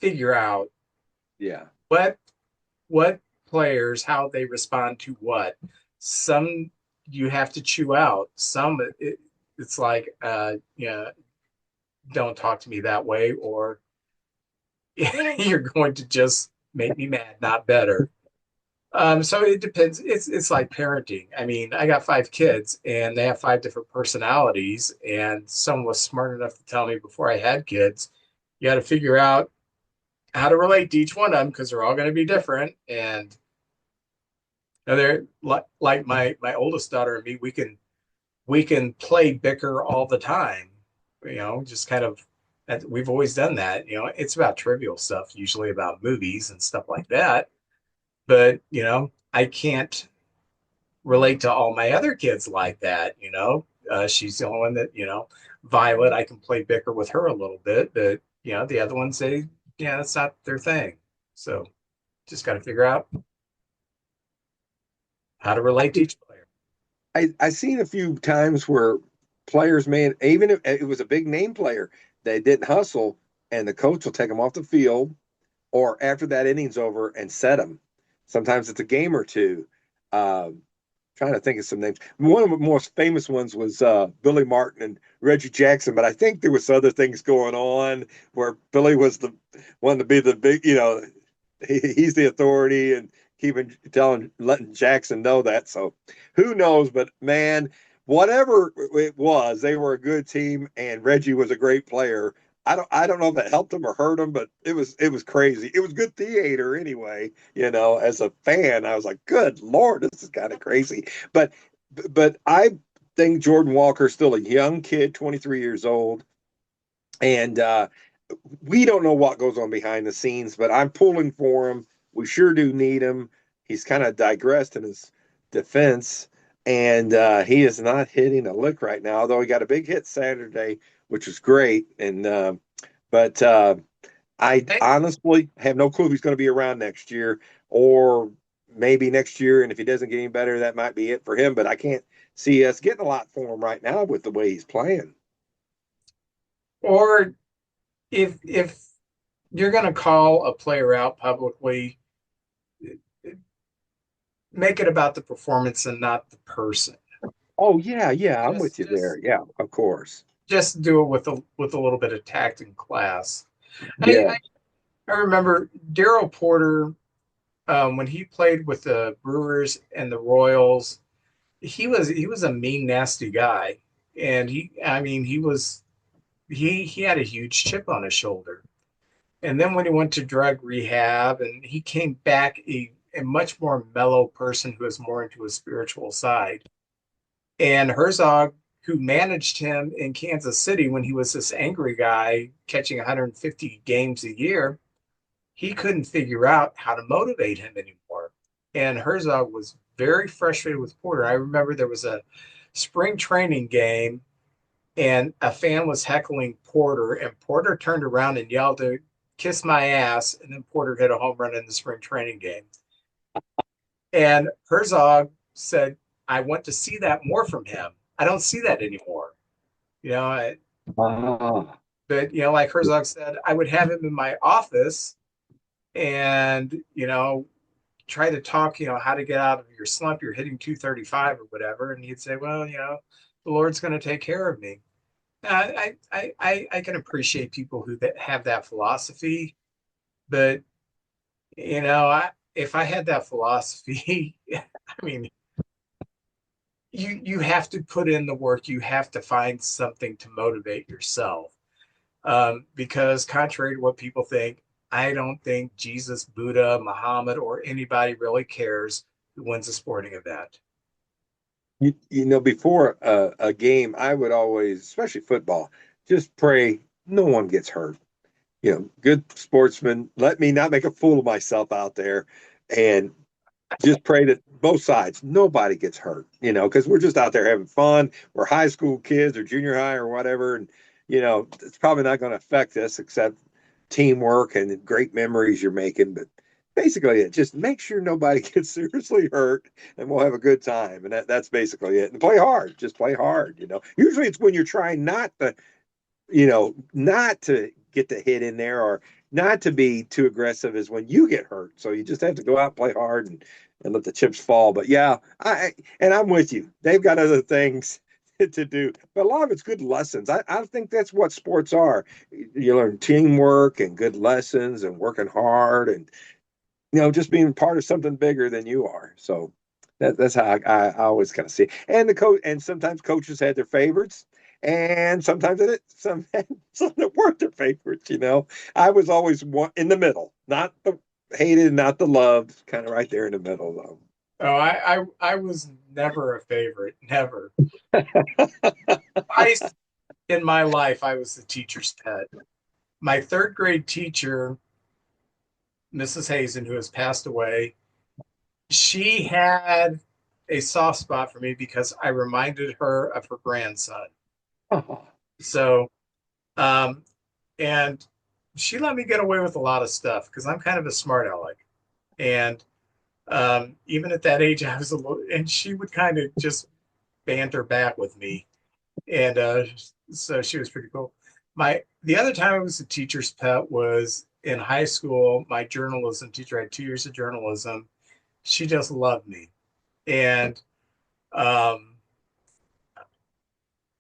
figure out Yeah. what players, how they respond to what. Some you have to chew out. Some it's like don't talk to me that way, or you're going to just make me mad, not better. So it depends. It's like parenting. I mean, I got 5 kids and they have 5 different personalities, and someone was smart enough to tell me before I had kids, you got to figure out how to relate to each one of them because they're all going to be different. And they're like my oldest daughter and me, we can play bicker all the time. Just kind of we've always done that. It's about trivial stuff, usually about movies and stuff like that. But I can't relate to all my other kids like that. She's the only one that Violet. I can play bicker with her a little bit, but the other ones, that's not their thing. So just got to figure out how to relate to each player. I seen a few times where players made, even if it was a big name player, they didn't hustle, and the coach will take them off the field, or after that inning's over and set them. Sometimes it's a game or two. Trying to think of some names. One of the most famous ones was Billy Martin and Reggie Jackson, but I think there was other things going on where Billy was the one to be the big, he's the authority and letting Jackson know that. So who knows? But man, whatever it was, they were a good team, and Reggie was a great player. I don't know if that helped him or hurt him, but it was crazy. It was good theater anyway. As a fan, I was like, good Lord, this is kind of crazy. But I think Jordan Walker's still a young kid, 23 years old, and we don't know what goes on behind the scenes, but I'm pulling for him. We sure do need him. He's kind of digressed in his defense, and he is not hitting a lick right now, although he got a big hit Saturday, which was great. And but I honestly have no clue if he's going to be around next year, or maybe next year. And if he doesn't get any better, that might be it for him. But I can't see us getting a lot for him right now with the way he's playing. Or if you're going to call a player out publicly, make it about the performance and not the person. Oh yeah, I'm with you there. Yeah, of course. Just do it with a little bit of tact and class. Yeah. I remember Daryl Porter when he played with the Brewers and the Royals. He was a mean, nasty guy, and he had a huge chip on his shoulder. And then when he went to drug rehab, and he came back a much more mellow person who was more into his spiritual side. And Herzog, who managed him in Kansas City when he was this angry guy catching 150 games a year, he couldn't figure out how to motivate him anymore. And Herzog was very frustrated with Porter. I remember there was a spring training game and a fan was heckling Porter, and Porter turned around and yelled to kiss my ass, and then Porter hit a home run in the spring training game. And Herzog said, I want to see that more from him. I don't see that anymore. But like Herzog said, I would have him in my office and try to talk, how to get out of your slump. You're hitting 235 or whatever, and he'd say, well, the Lord's going to take care of me. I can appreciate people who have that philosophy, but if I had that philosophy, I mean, you have to put in the work. You have to find something to motivate yourself. Because contrary to what people think, I don't think Jesus, Buddha, Muhammad, or anybody really cares who wins a sporting event. Before a game, I would always, especially football, just pray no one gets hurt. Good sportsman, let me not make a fool of myself out there, and just pray that both sides, nobody gets hurt, because we're just out there having fun. We're high school kids or junior high or whatever. And, it's probably not going to affect us except teamwork and great memories you're making. But basically, just make sure nobody gets seriously hurt and we'll have a good time. And that's basically it. And play hard. Just play hard. Usually it's when you're trying not to get the hit in there or not to be too aggressive is when you get hurt. So you just have to go out, play hard, and let the chips fall. But yeah, I'm with you. They've got other things to do, but a lot of it's good lessons. I think that's what sports are. You learn teamwork and good lessons and working hard and just being part of something bigger than you are. So that's how I always kind of see it. And sometimes coaches had their favorites. And sometimes some that weren't their favorites. I was always one in the middle, not the hated, not the loved, kind of right there in the middle, though. Oh, I was never a favorite, never. In my life, I was the teacher's pet. My third grade teacher, Mrs. Hazen, who has passed away, she had a soft spot for me because I reminded her of her grandson. Oh. So, and she let me get away with a lot of stuff because I'm kind of a smart aleck. And even at that age, I was and she would kind of just banter back with me. And so she was pretty cool. The other time I was a teacher's pet was in high school. My journalism teacher, I had 2 years of journalism. She just loved me. And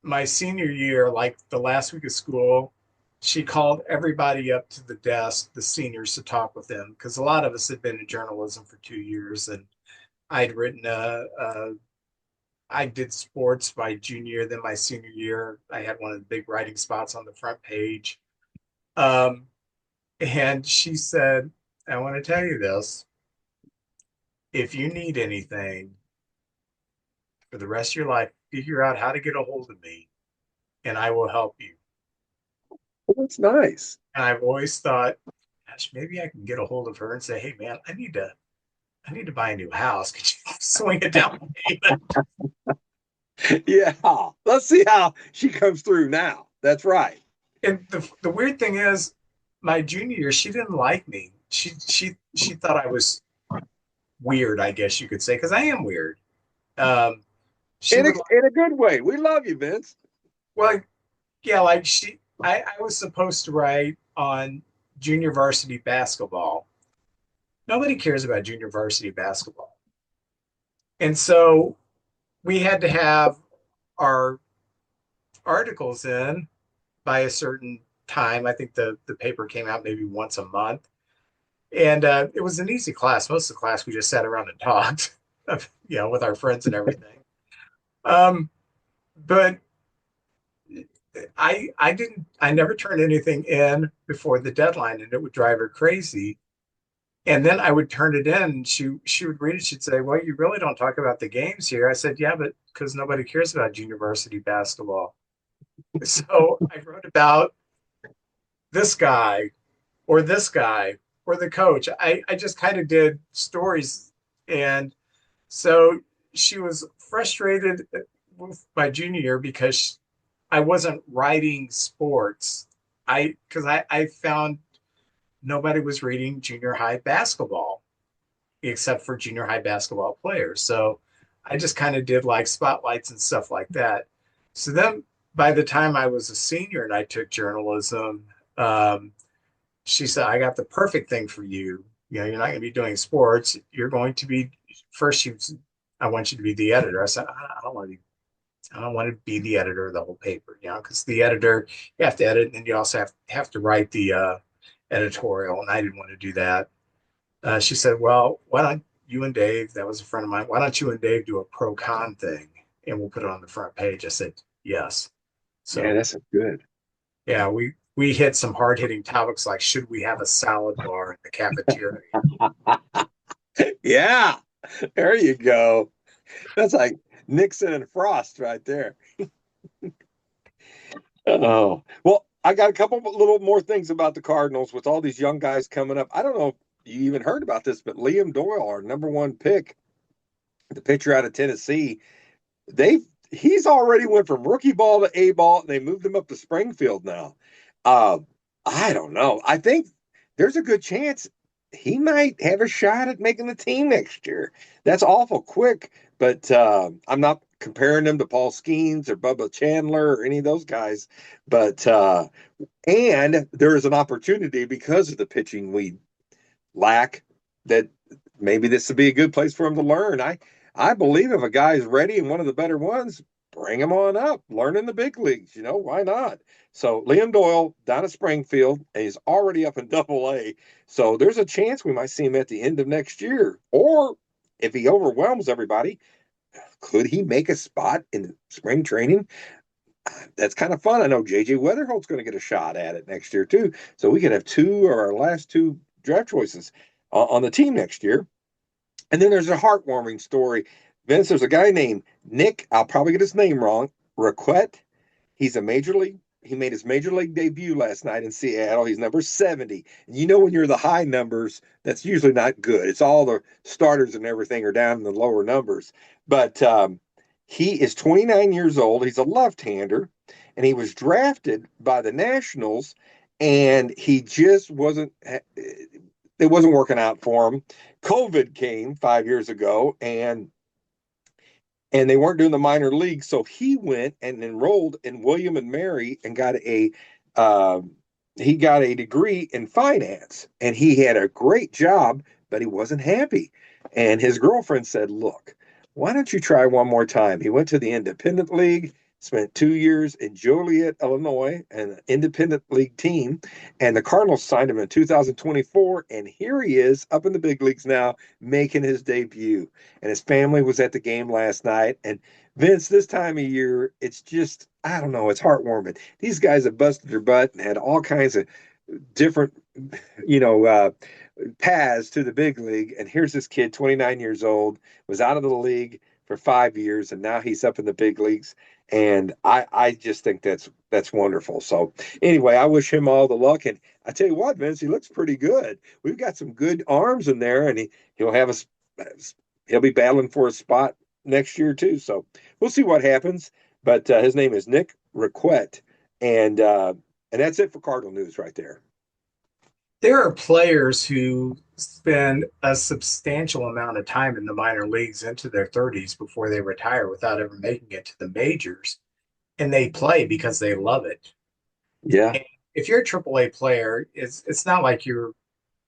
my senior year, like the last week of school, she called everybody up to the desk, the seniors, to talk with them because a lot of us had been in journalism for 2 years, and I'd written I did sports my junior year, then my senior year, I had one of the big writing spots on the front page. And she said, I want to tell you this. If you need anything for the rest of your life, figure out how to get a hold of me and I will help you. Well, that's nice. And I've always thought, gosh, maybe I can get a hold of her and say, hey man, I need to buy a new house. Could you swing it down payment? Yeah. Let's see how she comes through now. That's right. And the weird thing is, my junior year, she didn't like me. She thought I was weird, I guess you could say, because I am weird. In a good way. We love you, Vince. Well, yeah, like I was supposed to write on junior varsity basketball. Nobody cares about junior varsity basketball. And so we had to have our articles in by a certain time. I think the paper came out maybe once a month. And it was an easy class. Most of the class, we just sat around and talked, with our friends and everything. But I never turned anything in before the deadline, and it would drive her crazy. And then I would turn it in, and she would read it. She'd say, well, you really don't talk about the games here. I said, yeah, but because nobody cares about junior varsity basketball. So I wrote about this guy or this guy or the coach. I just kind of did stories. And so she was frustrated with my junior year because I wasn't writing sports. Because I found nobody was reading junior high basketball except for junior high basketball players. So I just kind of did like spotlights and stuff like that. So then by the time I was a senior and I took journalism, she said, I got the perfect thing for you. You're not going to be doing sports. You're going to be first. I want you to be the editor. I said, I don't want to be. I don't want to be the editor of the whole paper, because the editor, you have to edit, and then you also have to write the editorial, and I didn't want to do that. She said, "Well, why don't you and Dave? That was a friend of mine. Why don't you and Dave do a pro con thing, and we'll put it on the front page?" I said, "Yes." Yeah, So that's good. yeah, we hit some hard hitting topics like should we have a salad bar in the cafeteria? Yeah, there you go. That's like Nixon and Frost right there. Oh, well, I got a couple little more things about the Cardinals with all these young guys coming up. I don't know if you even heard about this, but Liam Doyle, our number one pick, the pitcher out of Tennessee, he's already went from rookie ball to A ball, and they moved him up to Springfield now. Uh, I don't know. I think there's a good chance he might have a shot at making the team next year. That's awful quick, but I'm not comparing him to Paul Skeens or Bubba Chandler or any of those guys. But and there is an opportunity because of the pitching we lack that maybe this would be a good place for him to learn. I believe if a guy is ready and one of the better ones, bring him on up, learn in the big leagues. Why not? So Liam Doyle down at Springfield, and he's already up in Double A. So there's a chance we might see him at the end of next year. Or if he overwhelms everybody, could he make a spot in spring training? That's kind of fun. I know JJ Weatherholt's going to get a shot at it next year too. So we could have two of our last two draft choices on the team next year. And then there's a heartwarming story. Vince, there's a guy named Nick, I'll probably get his name wrong, Raquette. He's a major league. He made his major league debut last night in Seattle. He's number 70. And when you're the high numbers, that's usually not good. It's all the starters and everything are down in the lower numbers. But he is 29 years old. He's a left-hander, and he was drafted by the Nationals, and he just wasn't it wasn't working out for him. COVID came 5 years ago, and they weren't doing the minor leagues, so he went and enrolled in William and Mary and got a degree in finance, and he had a great job, but he wasn't happy. And his girlfriend said, "Look, why don't you try one more time?" He went to the Independent League, spent 2 years in Joliet, Illinois, an independent league team, and the Cardinals signed him in 2024, and here he is up in the big leagues now, making his debut. And his family was at the game last night. And Vince, this time of year, it's just, I don't know, it's heartwarming. These guys have busted their butt and had all kinds of different, you know, uh, paths to the big league. And here's this kid, 29 years old, was out of the league for 5 years, and now he's up in the big leagues. And I just think that's wonderful. So anyway, I wish him all the luck. And I tell you what, Vince, he looks pretty good. We've got some good arms in there, and he'll have he'll be battling for a spot next year too. So we'll see what happens. But his name is Nick Raquette, and that's it for Cardinal news right there. There are players who spend a substantial amount of time in the minor leagues into their 30s before they retire without ever making it to the majors, and they play because they love it. Yeah. And if you're a AAA player, it's not like you're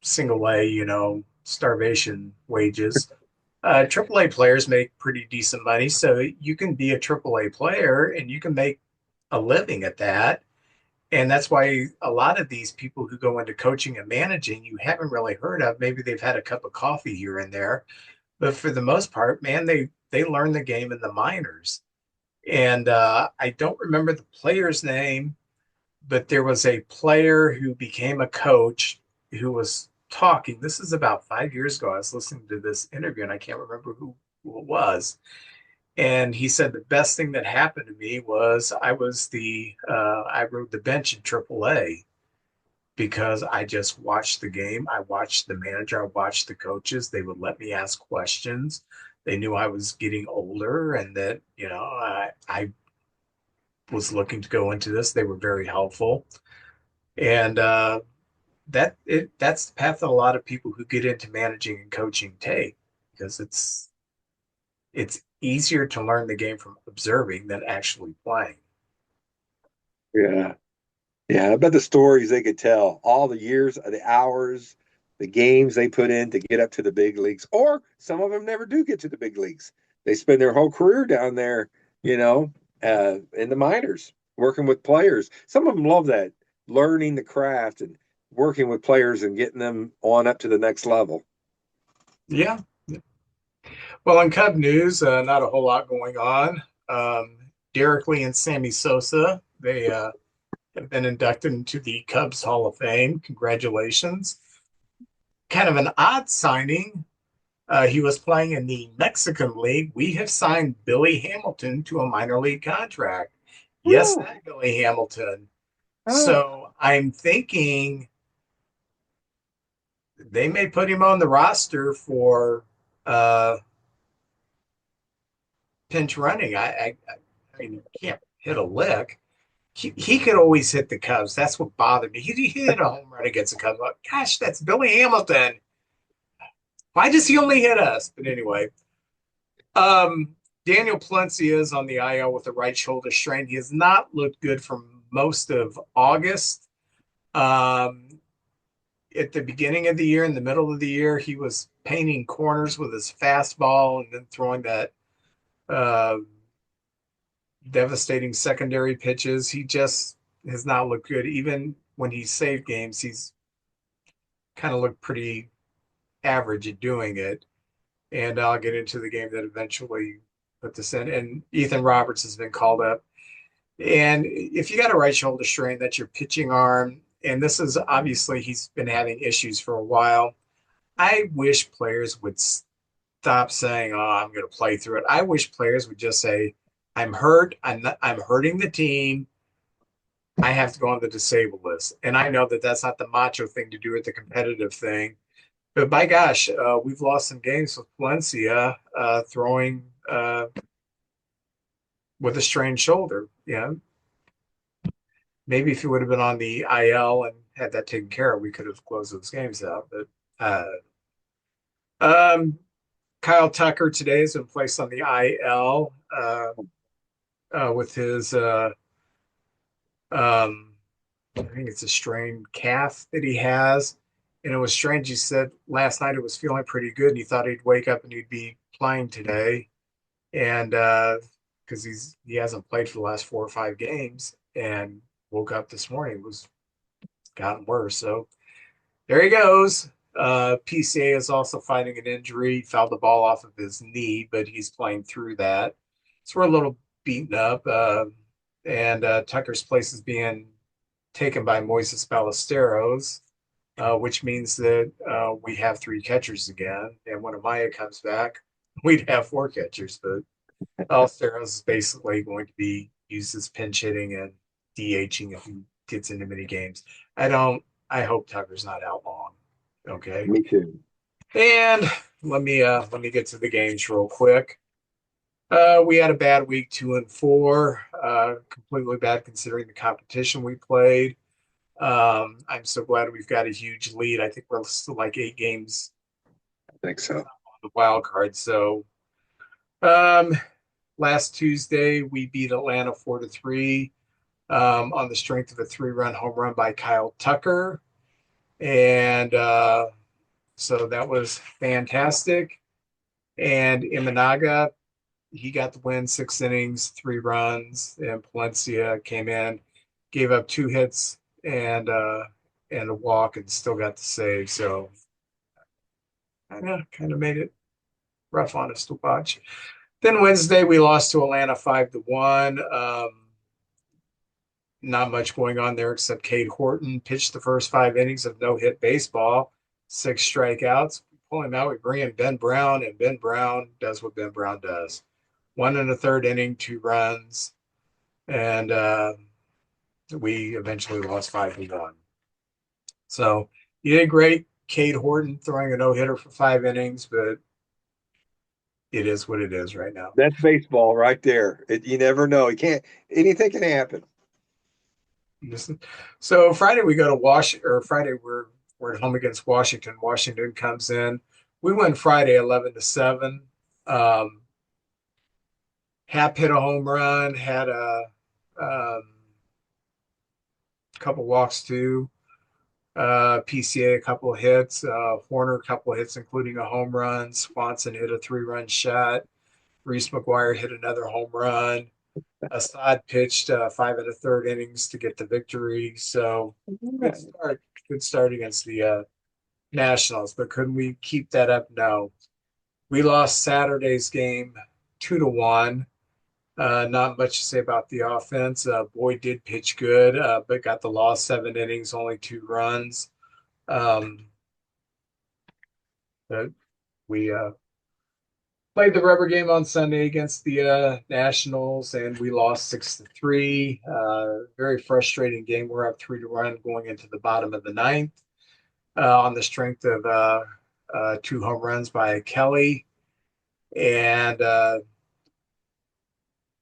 single A, starvation wages. AAA players make pretty decent money, so you can be a AAA player and you can make a living at that. And that's why a lot of these people who go into coaching and managing, you haven't really heard of. Maybe they've had a cup of coffee here and there, but for the most part, man, they learn the game in the minors. And I don't remember the player's name, but there was a player who became a coach who was talking. This is about 5 years ago. I was listening to this interview, and I can't remember who it was. And he said the best thing that happened to me was I rode the bench in AAA because I just watched the game. I watched the manager. I watched the coaches. They would let me ask questions. They knew I was getting older and that, I was looking to go into this. They were very helpful. And that's the path that a lot of people who get into managing and coaching take because it's easier to learn the game from observing than actually playing. Yeah. Yeah. I bet the stories they could tell, all the years, the hours, the games they put in to get up to the big leagues, or some of them never do get to the big leagues. They spend their whole career down there, in the minors, working with players. Some of them love that, learning the craft and working with players and getting them on up to the next level. Yeah. Well, in Cub news, not a whole lot going on. Um, Derek Lee and Sammy Sosa, they have been inducted into the Cubs Hall of Fame. Congratulations. Kind of an odd signing. He was playing in the Mexican League. We have signed Billy Hamilton to a minor league contract. Yes, Oh, that Billy Hamilton. oh, So I'm thinking they may put him on the roster for uh, pinch running. I mean, he can't hit a lick. He could always hit the Cubs. That's what bothered me. He hit a home run against the Cubs. Like, gosh, that's Billy Hamilton. Why does he only hit us? But anyway, um, Daniel Palencia is on the IL with a right shoulder strain. He has not looked good for most of August. Um, at the beginning of the year, in the middle of the year, he was painting corners with his fastball and then throwing that uh, devastating secondary pitches. He just has not looked good. Even when he saved games, he's kind of looked pretty average at doing it. And I'll get into the game that eventually put this in. And Ethan Roberts has been called up. And if you got a right shoulder strain, that's your pitching arm. And this is obviously he's been having issues for a while. I wish players would stop saying, "Oh, I'm going to play through it." I wish players would just say, "I'm hurt. I'm hurting the team. I have to go on the disabled list." And I know that that's not the macho thing to do or the competitive thing. But by gosh, we've lost some games with Valencia throwing with a strained shoulder. Yeah, maybe if he would have been on the IL and had that taken care of, we could have closed those games out. But um, Kyle Tucker today has been placed on the IL with his, I think it's a strained calf that he has. And it was strange. He said last night it was feeling pretty good, and he thought he'd wake up and he'd be playing today. And because he hasn't played for the last 4 or 5 games, and woke up this morning, it was gotten worse. So there he goes. PCA is also fighting an injury. He fouled the ball off of his knee, but he's playing through that. So we're a little beaten up. And Tucker's place is being taken by Moises Ballesteros, which means that we have 3 catchers again. And when Amaya comes back, we'd have 4 catchers. But Ballesteros is basically going to be used as pinch hitting and DHing if he gets into many games. I hope Tucker's not out long. Okay. me too. And let me get to the games real quick. We had a bad week, 2-4. Completely bad considering the competition we played. I'm so glad we've got a huge lead. I think we're still like 8 games I think so. on the wild card. So um, last Tuesday we beat Atlanta 4-3 on the strength of a 3-run home run by Kyle Tucker. And so that was fantastic. And Imanaga, he got the win, 6 innings, 3 runs, and Palencia came in, gave up 2 hits and a walk, and still got the save. So kind of made it rough on us to watch. Then Wednesday we lost to Atlanta 5-1. Not much going on there except Cade Horton pitched the first 5 innings of no-hit baseball, 6 strikeouts. We pull him out, we bring in Ben Brown, and Ben Brown does what Ben Brown does. 1 1/3 inning, 2 runs, and we eventually lost 5-1. So he did great. Cade Horton throwing a no-hitter for 5 innings, but it is what it is right now. That's baseball right there. You never know. Anything can happen. So Friday we go to Washington, or Friday we're at home against Washington. Washington comes in. We win Friday 11-7. Hap hit a home run, had a couple walks too. PCA a couple of hits. Horner a couple of hits, including a home run. Swanson hit a 3-run shot. Reese McGuire hit another home run. Assad pitched 5 1/3 innings to get the victory. So good start against the Nationals, but couldn't we keep that up? No. We lost Saturday's game 2-1. Not much to say about the offense. Boyd did pitch good, but got the loss, 7 innings, only 2 runs. But we played the rubber game on Sunday against the Nationals, and we lost 6-3. Very frustrating game. We're up 3-1 going into the bottom of the ninth on the strength of 2 home runs by Kelly. And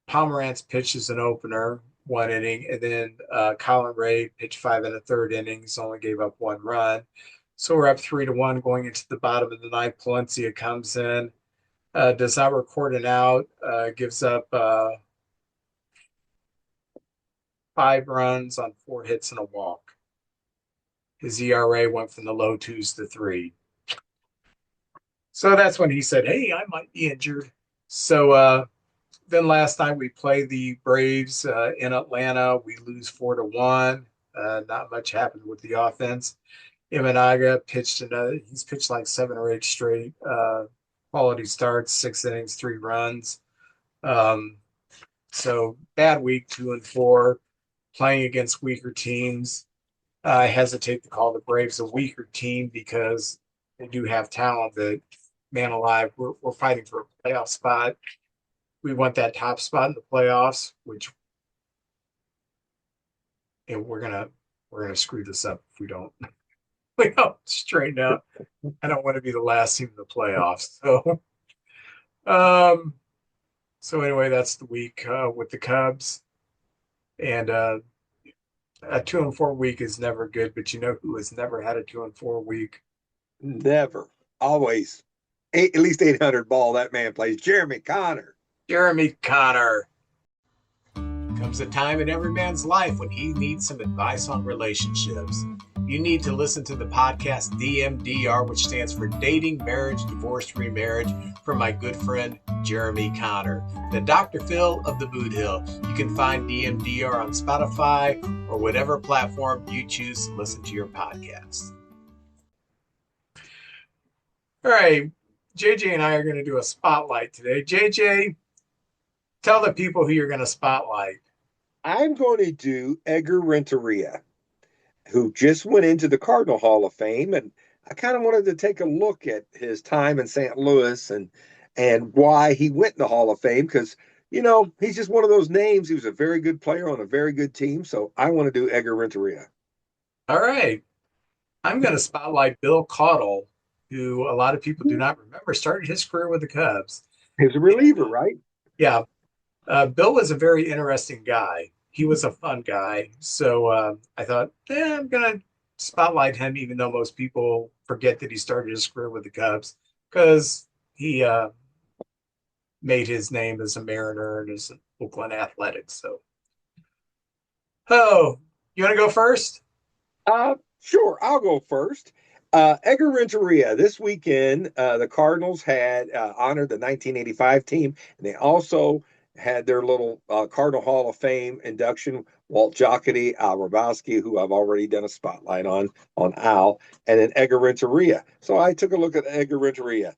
Pomerantz pitches an opener, 1 inning, and then Colin Ray pitched 5 1/3 innings, only gave up 1 run. So we're up 3-1 going into the bottom of the ninth. Palencia comes in, does not record an out, gives up 5 runs on 4 hits and a walk. His ERA went from the low 2s to 3. So that's when he said, hey, I might be injured. So then last night we play the Braves in Atlanta. We lose 4-1. Not much happened with the offense. Imanaga pitched he's pitched like 7 or 8 straight quality starts, 6 innings, 3 runs. So bad week, 2-4, playing against weaker teams. I hesitate to call the Braves a weaker team because they do have talent. That, man alive, we're fighting for a playoff spot. We want that top spot in the playoffs, which, and we're gonna screw this up if we don't straighten up. I don't want to be the last team in the playoffs. So anyway, that's the week with the Cubs, and a 2-4 week is never good. But you know who has never had a 2-4 week? Never. Always. At least 800 ball that man plays. Jeremy Connor. Jeremy Connor. Comes a time in every man's life when he needs some advice on relationships. You need to listen to the podcast DMDR, which stands for Dating, Marriage, Divorce, Remarriage, from my good friend Jeremy Connor, the Dr. Phil of the Boot Hill. You can find DMDR on Spotify or whatever platform you choose to listen to your podcast. All right, JJ and I are going to do a spotlight today. JJ, tell the people who you're going to spotlight. I'm going to do Edgar Renteria, who just went into the Cardinal Hall of Fame, and I kind of wanted to take a look at his time in St. Louis and why he went in the Hall of Fame, because, you know, he's just one of those names. He was a very good player on a very good team, so I want to do Edgar Renteria. All right. I'm going to spotlight Bill Caudell, who a lot of people do not remember, started his career with the Cubs. He was a reliever, right? Yeah. Bill was a very interesting guy. He was a fun guy. So I thought, I'm going to spotlight him, even though most people forget that he started his career with the Cubs, because he made his name as a Mariner and as an Oakland Athletics. So, you want to go first? Sure, I'll go first. Edgar Renteria, this weekend, the Cardinals had honored the 1985 team, and they also had their little Cardinal Hall of Fame induction. Walt Jocketty, Al Rabowski, who I've already done a spotlight on Al, and then Edgar Renteria. So I took a look at Edgar Renteria.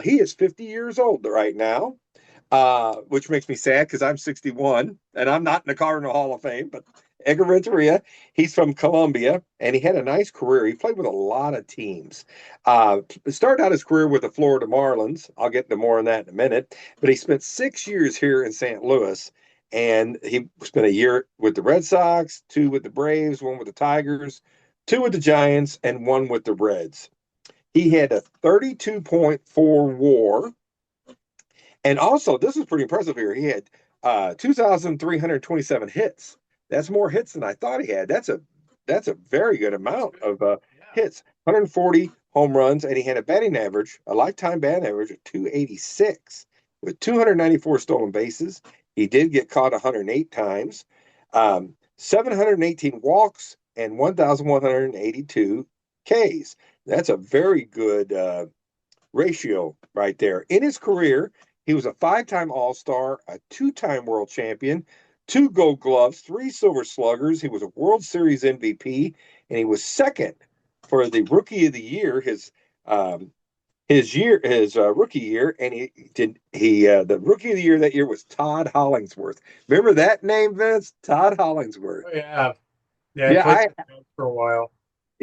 He is 50 years old right now, which makes me sad because I'm 61, and I'm not in the Cardinal Hall of Fame, but Edgar Renteria, he's from Colombia, and he had a nice career. He played with a lot of teams. Started out his career with the Florida Marlins. I'll get into more on that in a minute. But he spent 6 years here in St. Louis, and he spent a year with the Red Sox, 2 with the Braves, 1 with the Tigers, 2 with the Giants, and 1 with the Reds. He had a 32.4 WAR. And also, this is pretty impressive here. He had 2,327 hits. That's more hits than I thought he had. That's a very good amount of hits. 140 home runs, and he had a lifetime batting average of 286 with 294 stolen bases. He did get caught 108 times, 718 walks, and 1,182 Ks. That's a very good ratio right there. In his career, he was a 5-time All-Star, a 2-time World Champion, 2 Gold Gloves, 3 Silver Sluggers. He was a World Series MVP, and he was second for the rookie of the year, his rookie year, and the rookie of the year that year was Todd Hollingsworth. Remember that name, Vince? Todd Hollingsworth. Oh, yeah. Yeah, I Yeah, played for a while.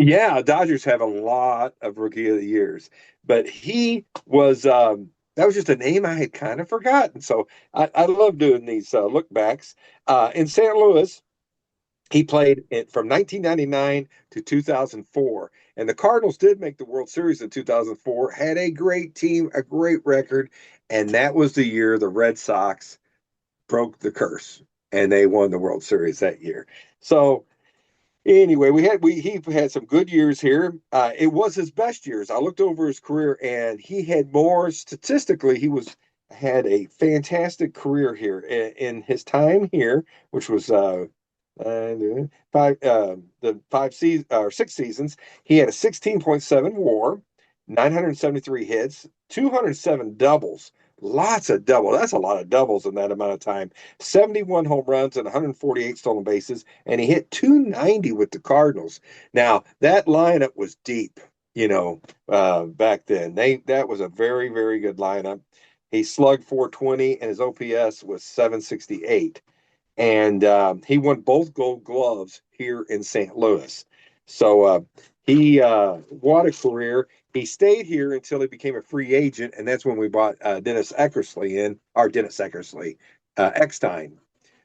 yeah, Dodgers have a lot of rookie of the years, but he was that was just a name I had kind of forgotten. So I love doing these look backs. In St. Louis, he played from 1999 to 2004. And the Cardinals did make the World Series in 2004, had a great team, a great record. And that was the year the Red Sox broke the curse and they won the World Series that year. So anyway, he had some good years here. It was his best years. I looked over his career, and he had more statistically. Had a fantastic career here in his time here, which was the 6 seasons. He had a 16.7 WAR, 973 hits, 207 doubles. Lots of doubles. That's a lot of doubles in that amount of time. 71 home runs and 148 stolen bases, and he hit 290 with the Cardinals. Now, that lineup was deep, back then. That was a very, very good lineup. He slugged 420, and his OPS was 768. And he won both Gold Gloves here in St. Louis. So what a career. He stayed here until he became a free agent, and that's when we brought Dennis Eckersley, Eckstein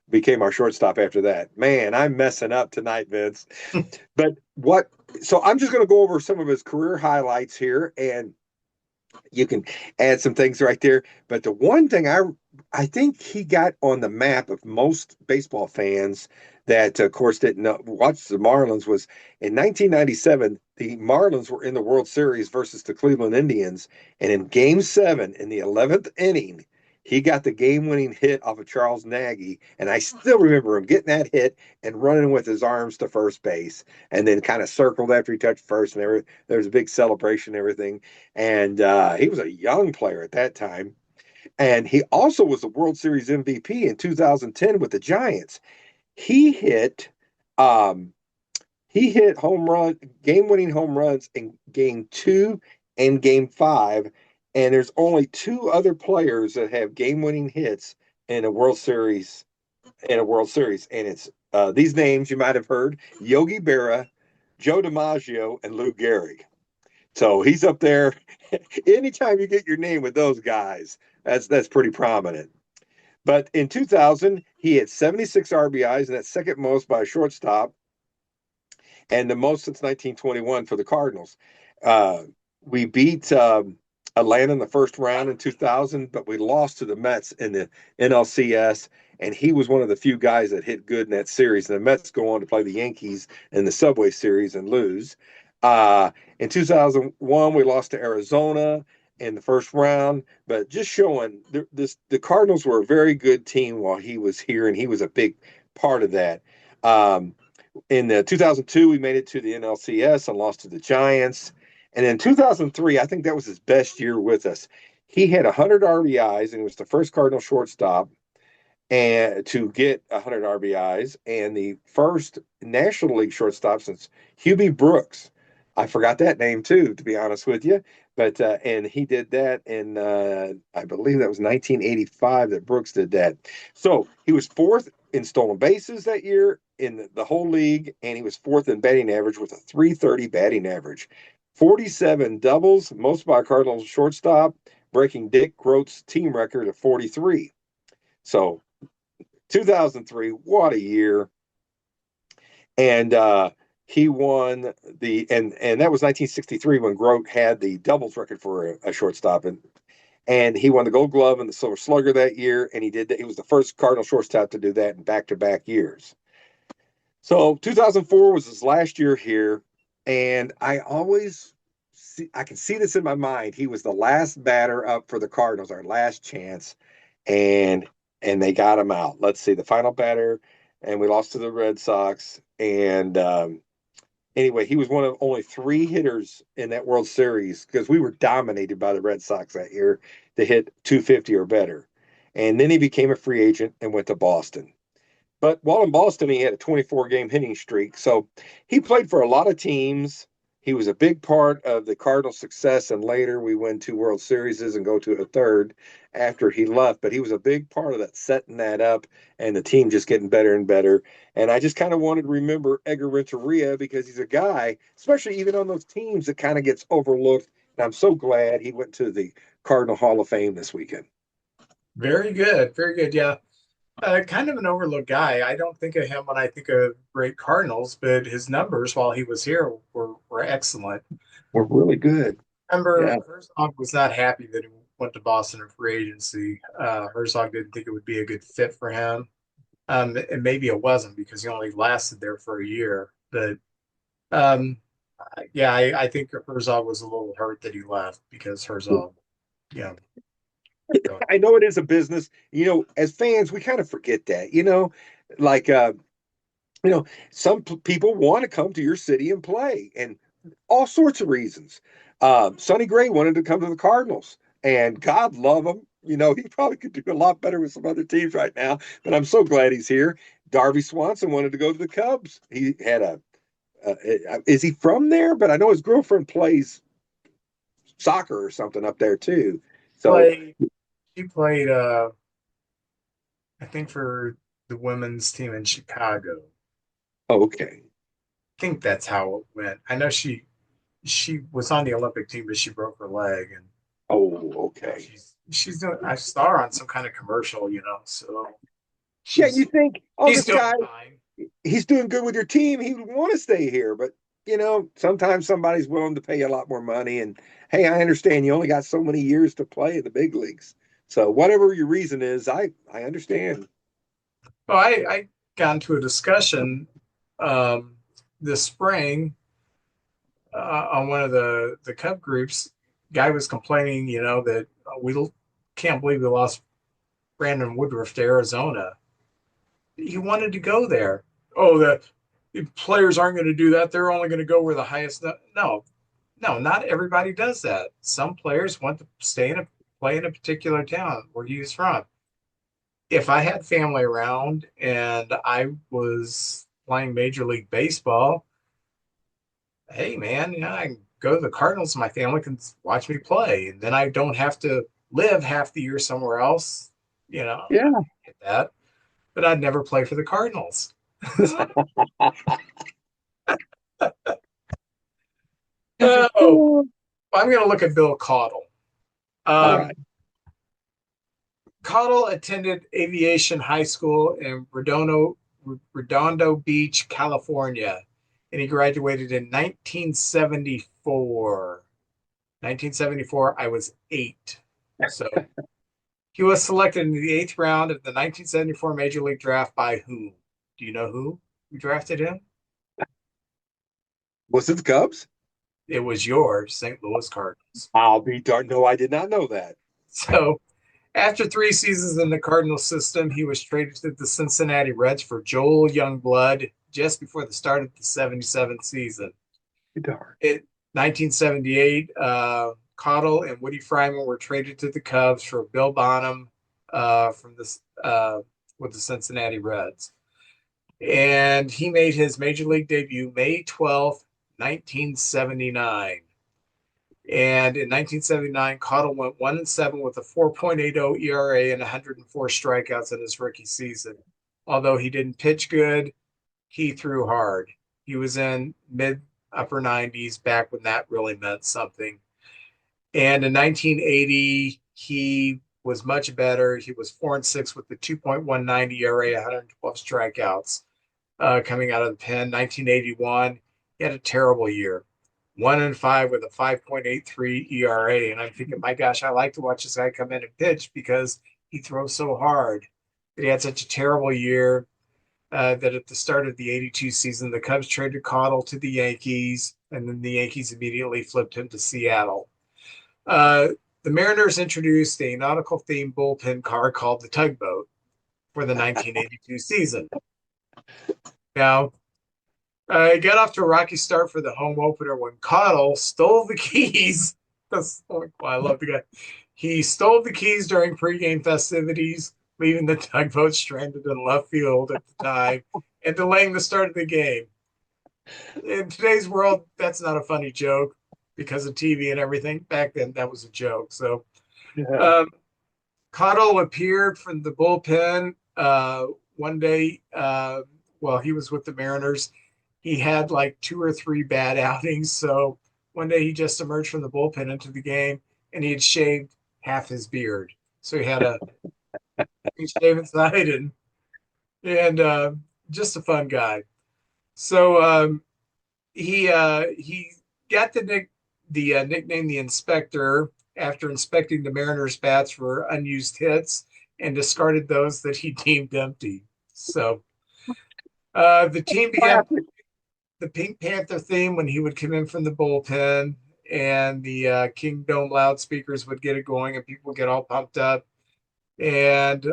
became our shortstop after that. Man, I'm messing up tonight, Vince. So I'm just going to go over some of his career highlights here, and you can add some things right there. But the one thing I think he got on the map of most baseball fans that, of course, didn't watch the Marlins was in 1997, the Marlins were in the World Series versus the Cleveland Indians. And in Game 7, in the 11th inning, he got the game-winning hit off of Charles Nagy. And I still remember him getting that hit and running with his arms to first base and then kind of circled after he touched first. And there was a big celebration and everything. And he was a young player at that time. And he also was the World Series MVP in 2010 with the Giants. He hit game-winning home runs in Game 2 and Game 5, and there's only 2 other players that have game-winning hits in a World Series. And it's these names you might have heard: Yogi Berra, Joe DiMaggio, and Lou Gehrig. So he's up there. Anytime you get your name with those guys, that's pretty prominent. But in 2000, he had 76 RBIs, and that's second most by a shortstop, and the most since 1921 for the Cardinals. We beat Atlanta in the first round in 2000, but we lost to the Mets in the NLCS, and he was one of the few guys that hit good in that series. And the Mets go on to play the Yankees in the Subway Series and lose. In 2001, we lost to Arizona in the first round, but just showing the Cardinals were a very good team while he was here, and he was a big part of that. In 2002, we made it to the NLCS and lost to the Giants. And in 2003, I think that was his best year with us. He had 100 RBIs, and he was the first Cardinal shortstop and to get 100 RBIs, and the first National League shortstop since Hubie Brooks. I forgot that name too, to be honest with you. But and he did that in I believe that was 1985 that Brooks did that. So he was 4th in stolen bases that year in the whole league, and he was 4th in batting average with a .330 batting average. 47 doubles, most by a Cardinals shortstop, breaking Dick Groat's team record of 43. So 2003, what a year. And he won and that was 1963 when Groat had the doubles record for a shortstop, and he won the Gold Glove and the Silver Slugger that year, and he was the first Cardinal shortstop to do that in back-to-back years. So 2004 was his last year here, and I can see this in my mind. He was the last batter up for the Cardinals, our last chance, and they got him out. Let's see, the final batter, and we lost to the Red Sox, and anyway, he was one of only 3 hitters in that World Series because we were dominated by the Red Sox that year to hit 250 or better. And then he became a free agent and went to Boston. But while in Boston, he had a 24-game hitting streak. So he played for a lot of teams. He was a big part of the Cardinals' success, and later we win 2 World Series and go to a third after he left. But he was a big part of that, setting that up, and the team just getting better and better. And I just kind of wanted to remember Edgar Renteria because he's a guy, especially even on those teams, that kind of gets overlooked. And I'm so glad he went to the Cardinal Hall of Fame this weekend. Very good. Very good. Yeah. Kind of an overlooked guy. I don't think of him when I think of great Cardinals, but his numbers while he was here were excellent. We're really good. Remember, Yeah. Herzog was not happy that he went to Boston in free agency. Herzog didn't think it would be a good fit for him. And maybe it wasn't because he only lasted there for a year. But yeah, I think Herzog was a little hurt that he left because Herzog, yeah. I know it is a business. As fans, we kind of forget that. Like some people want to come to your city and play, and all sorts of reasons. Sonny Gray wanted to come to the Cardinals, and God love him. He probably could do a lot better with some other teams right now, but I'm so glad he's here. Darby Swanson wanted to go to the Cubs. He had is he from there? But I know his girlfriend plays soccer or something up there too. So He played, I think, for the women's team in Chicago. okay. I think that's how it went. I know she was on the Olympic team, but she broke her leg, and Okay. she's doing. I saw her on some kind of commercial, so Yeah, you think, he's this guy, doing fine. he's doing good with your team. He would want to stay here, but sometimes somebody's willing to pay you a lot more money. And hey, I understand you only got so many years to play in the big leagues. So whatever your reason is, I understand. Well, I got into a discussion this spring on one of the Cub groups. Guy was complaining, that we can't believe we lost Brandon Woodruff to Arizona. He wanted to go there. Oh, the players aren't going to do that. They're only going to go where the highest. No, not everybody does that. Some players want to play in a particular town where he's from. If I had family around and I was playing Major League Baseball, hey man, I can go to the Cardinals. My family can watch me play, and then I don't have to live half the year somewhere else. Yeah. I get that, but I'd never play for the Cardinals. Oh, I'm going to look at Bill Caudell. All right. Caudell attended Aviation High School in Redondo Beach, California, and he graduated in 1974. 1974, I was 8. So he was selected in the 8th round of the 1974 Major League Draft by who? Do you know who drafted him? Was it the Cubs? It was your St. Louis Cardinals. I'll be darned. No, I did not know that. So after 3 seasons in the Cardinal system, he was traded to the Cincinnati Reds for Joel Youngblood just before the start of the 77 season. Darn. In 1978, Caudell and Woody Fryman were traded to the Cubs for Bill Bonham with the Cincinnati Reds. And he made his major league debut May 12th, 1979. And in 1979, Caudell went 1-7 with a 4.80 ERA and 104 strikeouts in his rookie season. Although he didn't pitch good, he threw hard. He was in mid-upper 90s back when that really meant something. And in 1980, he was much better. He was 4-6 with the 2.19 ERA, 112 strikeouts coming out of the pen. 1981, he had a terrible year. 1-5 with a 5.83 ERA. And I'm thinking, my gosh, I like to watch this guy come in and pitch because he throws so hard. But he had such a terrible year that at the start of the 82 season, the Cubs traded Caudell to the Yankees, and then the Yankees immediately flipped him to Seattle. The Mariners introduced a nautical-themed bullpen car called the Tugboat for the 1982 season. Now, it got off to a rocky start for the home opener when Caudell stole the keys. I love the guy. He stole the keys during pregame festivities, leaving the tugboat stranded in left field at the time and delaying the start of the game. In today's world, that's not a funny joke because of TV and everything. Back then, that was a joke. So, Yeah. um, Caudell appeared from the bullpen one day while he was with the Mariners. He had like two or three bad outings. So one day he just emerged from the bullpen into the game and he had shaved half his beard. So he had a shaven side and just a fun guy. So he got the nickname the Inspector after inspecting the Mariners' bats for unused hits and discarded those that he deemed empty. So the team began Classic. the Pink Panther theme when he would come in from the bullpen, and the King Dome loudspeakers would get it going, and people would get all pumped up. And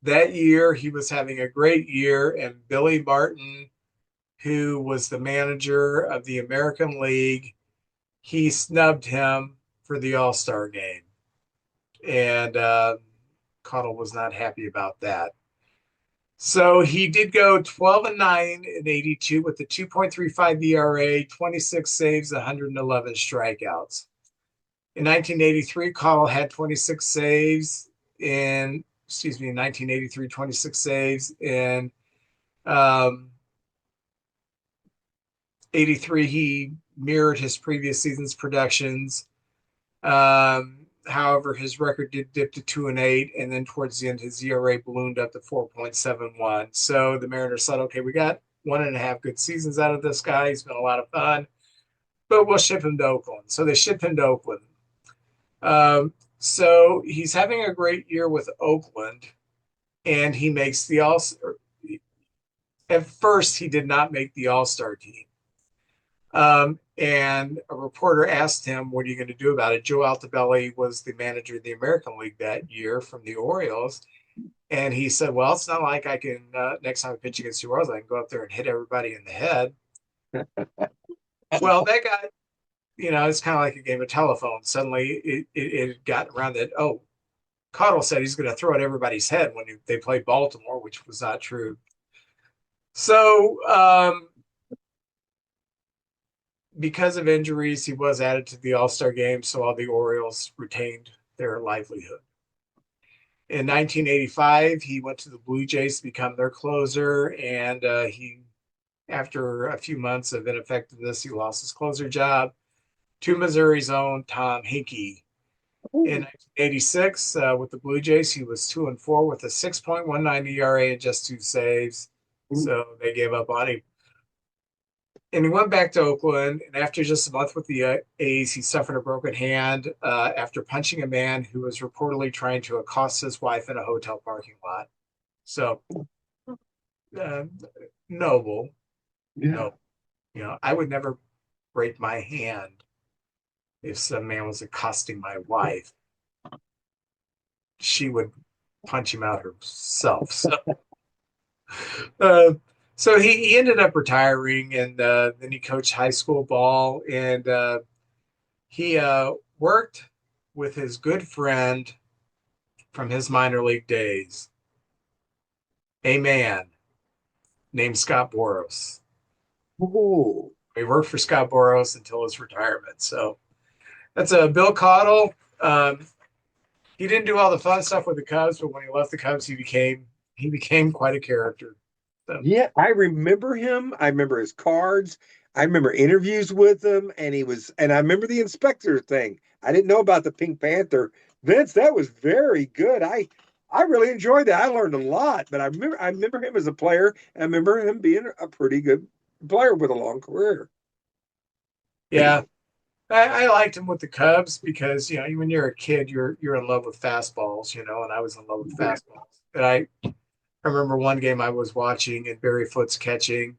that year, he was having a great year, and Billy Martin, who was the manager of the American League, he snubbed him for the All-Star game. And Caudell was not happy about that. So he did go 12-9 in 82 with a 2.35 ERA, 26 saves, 111 strikeouts. In 1983, Caudell had 26 saves in, excuse me, in 1983, 26 saves. In um, 83, he mirrored his previous season's productions. However, his record did dip to 2-8, and then towards the end, his ERA ballooned up to 4.71. So the Mariners thought, okay, we got 1.5 good seasons out of this guy. He's been a lot of fun, but we'll ship him to Oakland. So they shipped him to Oakland. So he's having a great year with Oakland, and he makes the All-Star. At first, he did not make the All-Star team. And a reporter asked him, what are you going to do about it? Joe Altobelli was the manager of the American League that year from the Orioles. And he said, well, it's not like I can, next time I pitch against the Orioles, I can go up there and hit everybody in the head. Well, that got, it's kind of like a game of telephone. Suddenly it got around that, oh, Caudell said he's going to throw at everybody's head when they played Baltimore, which was not true. So, because of injuries, he was added to the All-Star game, so all the Orioles retained their livelihood. In 1985, he went to the Blue Jays to become their closer, and after a few months of ineffectiveness, he lost his closer job to Missouri's own Tom Hinkie. In 1986, with the Blue Jays, he was 2-4 with a 6.19 ERA and just 2 saves, so they gave up on him. And he went back to Oakland, and after just a month with the A's, he suffered a broken hand after punching a man who was reportedly trying to accost his wife in a hotel parking lot. So, noble. Yeah. No, I would never break my hand if some man was accosting my wife. She would punch him out herself. So he ended up retiring, and then he coached high school ball, and he worked with his good friend from his minor league days, a man named Scott Boras. Oh. He worked for Scott Boras until his retirement. So that's Bill Caudell. He didn't do all the fun stuff with the Cubs, but when he left the Cubs, he became quite a character. So. Yeah, I remember him. I remember his cards. I remember interviews with him, and I remember the inspector thing. I didn't know about the Pink Panther. Vince, that was very good. I really enjoyed that. I learned a lot, but I remember him as a player. I remember him being a pretty good player with a long career. Yeah. I liked him with the Cubs because, when you're a kid, you're in love with fastballs, and I was in love with fastballs. And I remember one game I was watching and Barry Foote's catching,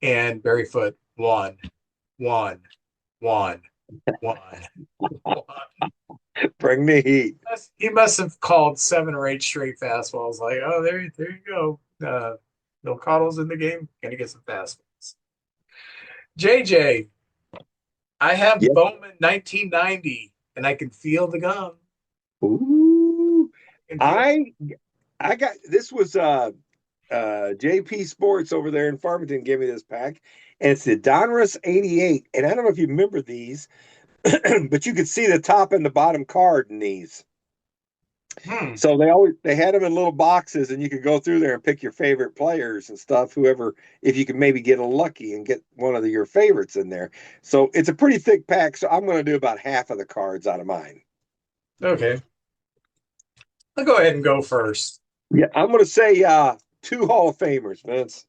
and Barry Foote won. Bring the heat. He must have called 7 or 8 straight fastballs. Like, oh, there you go. Bill Caudell's in the game. Gonna get some fastballs. JJ, I have Bowman 1990, and I can feel the gum. Ooh, I got this was JP Sports over there in Farmington gave me this pack, and it's the Donruss 88. And I don't know if you remember these, but you could see the top and the bottom card in these. So they had them in little boxes, and you could go through there and pick your favorite players and stuff. Whoever, if you could maybe get a lucky and get one of your favorites in there. So it's a pretty thick pack. So I'm going to do about half of the cards out of mine. Okay. I'll go ahead and go first. Yeah, I'm going to say 2 Hall of Famers, Vince.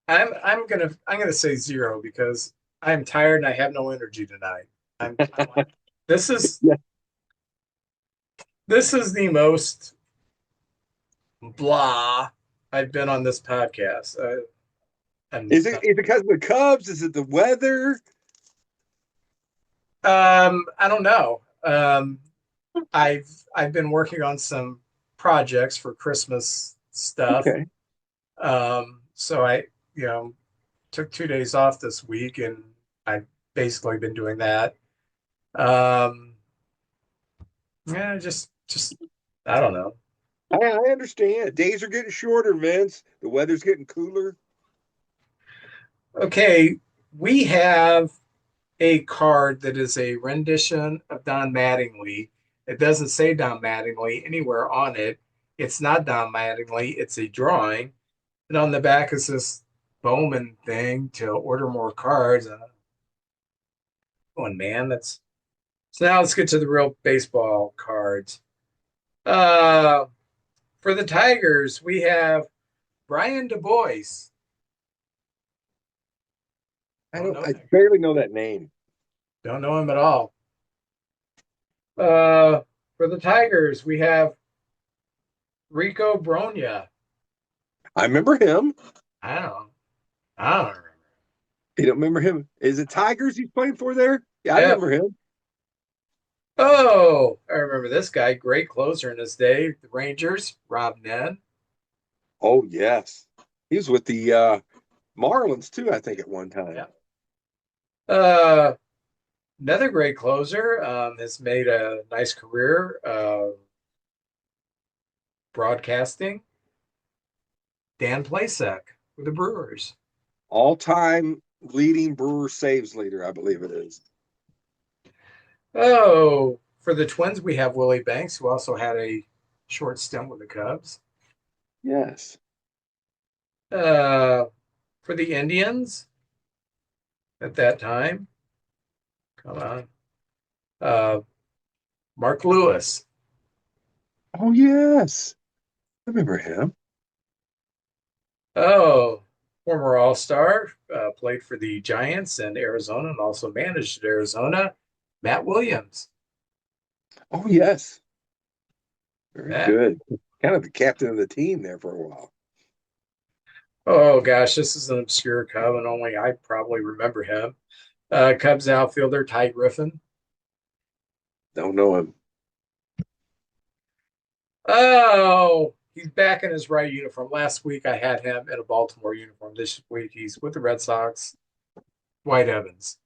I'm gonna say 0 because I'm tired and I have no energy tonight. This is Yeah. this is the most blah I've been on this podcast. Is it because of the Cubs? Is it the weather? I don't know. I've been working on some projects for Christmas stuff. Okay. So I took 2 days off this week, and I've basically been doing that. Yeah, just I don't know. I understand. Days are getting shorter, Vince. The weather's getting cooler. Okay, we have a card that is a rendition of Don Mattingly. It doesn't say Don Mattingly anywhere on it. It's not Don Mattingly. It's a drawing. And on the back is this Bowman thing to order more cards. Oh, man, so now let's get to the real baseball cards. For the Tigers, we have Brian Du Bois. I barely know that name. Don't know him at all. For the Tigers, we have Rico Bronya. I remember him. I don't remember. You don't remember him? Is it Tigers he's playing for there? Yeah, I remember him. Oh, I remember this guy. Great closer in his day. The Rangers, Rob Ned. Oh, yes. He was with the Marlins, too, I think, at one time. Yeah. Another great closer, has made a nice career broadcasting. Dan Plasek with the Brewers. All-time leading Brewer saves leader, I believe it is. Oh, for the Twins, we have Willie Banks, who also had a short stint with the Cubs. Yes. For the Indians at that time, come on, Mark Lewis. Oh, yes. I remember him. Oh, former All-Star, played for the Giants and Arizona and also managed Arizona, Matt Williams. Oh, yes. Very Yeah. good. Kind of the captain of the team there for a while. Oh, gosh, this is an obscure Cub, and only I probably remember him. Cubs outfielder Ty Griffin. Don't know him. Oh, he's back in his right uniform. Last week I had him in a Baltimore uniform. This week he's with the Red Sox. White Evans.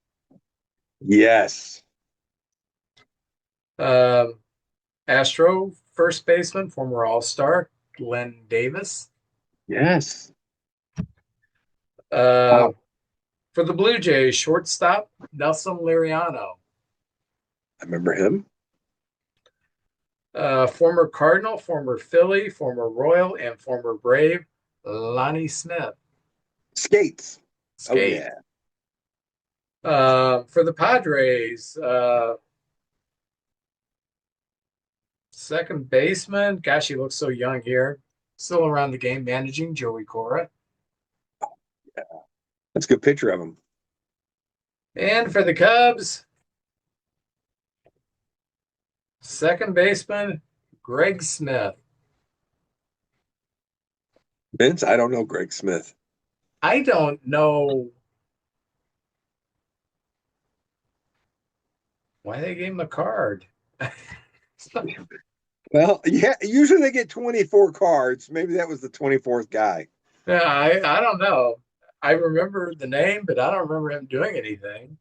Yes. Astro first baseman, former All-Star Glenn Davis. Yes. For the Blue Jays, shortstop Nelson Liriano. I remember him. Former Cardinal, former Philly, former Royal, and former Brave, Lonnie Smith. Skates. Skate. Oh, yeah. For the Padres, second baseman. Gosh, he looks so young here. Still around the game, managing Joey Cora. Yeah. That's a good picture of him. And for the Cubs, second baseman, Greg Smith. Vince, I don't know Greg Smith. I don't know why they gave him a card. Well, yeah, usually they get 24 cards. Maybe that was the 24th guy. Yeah, I don't know. I remember the name, but I don't remember him doing anything.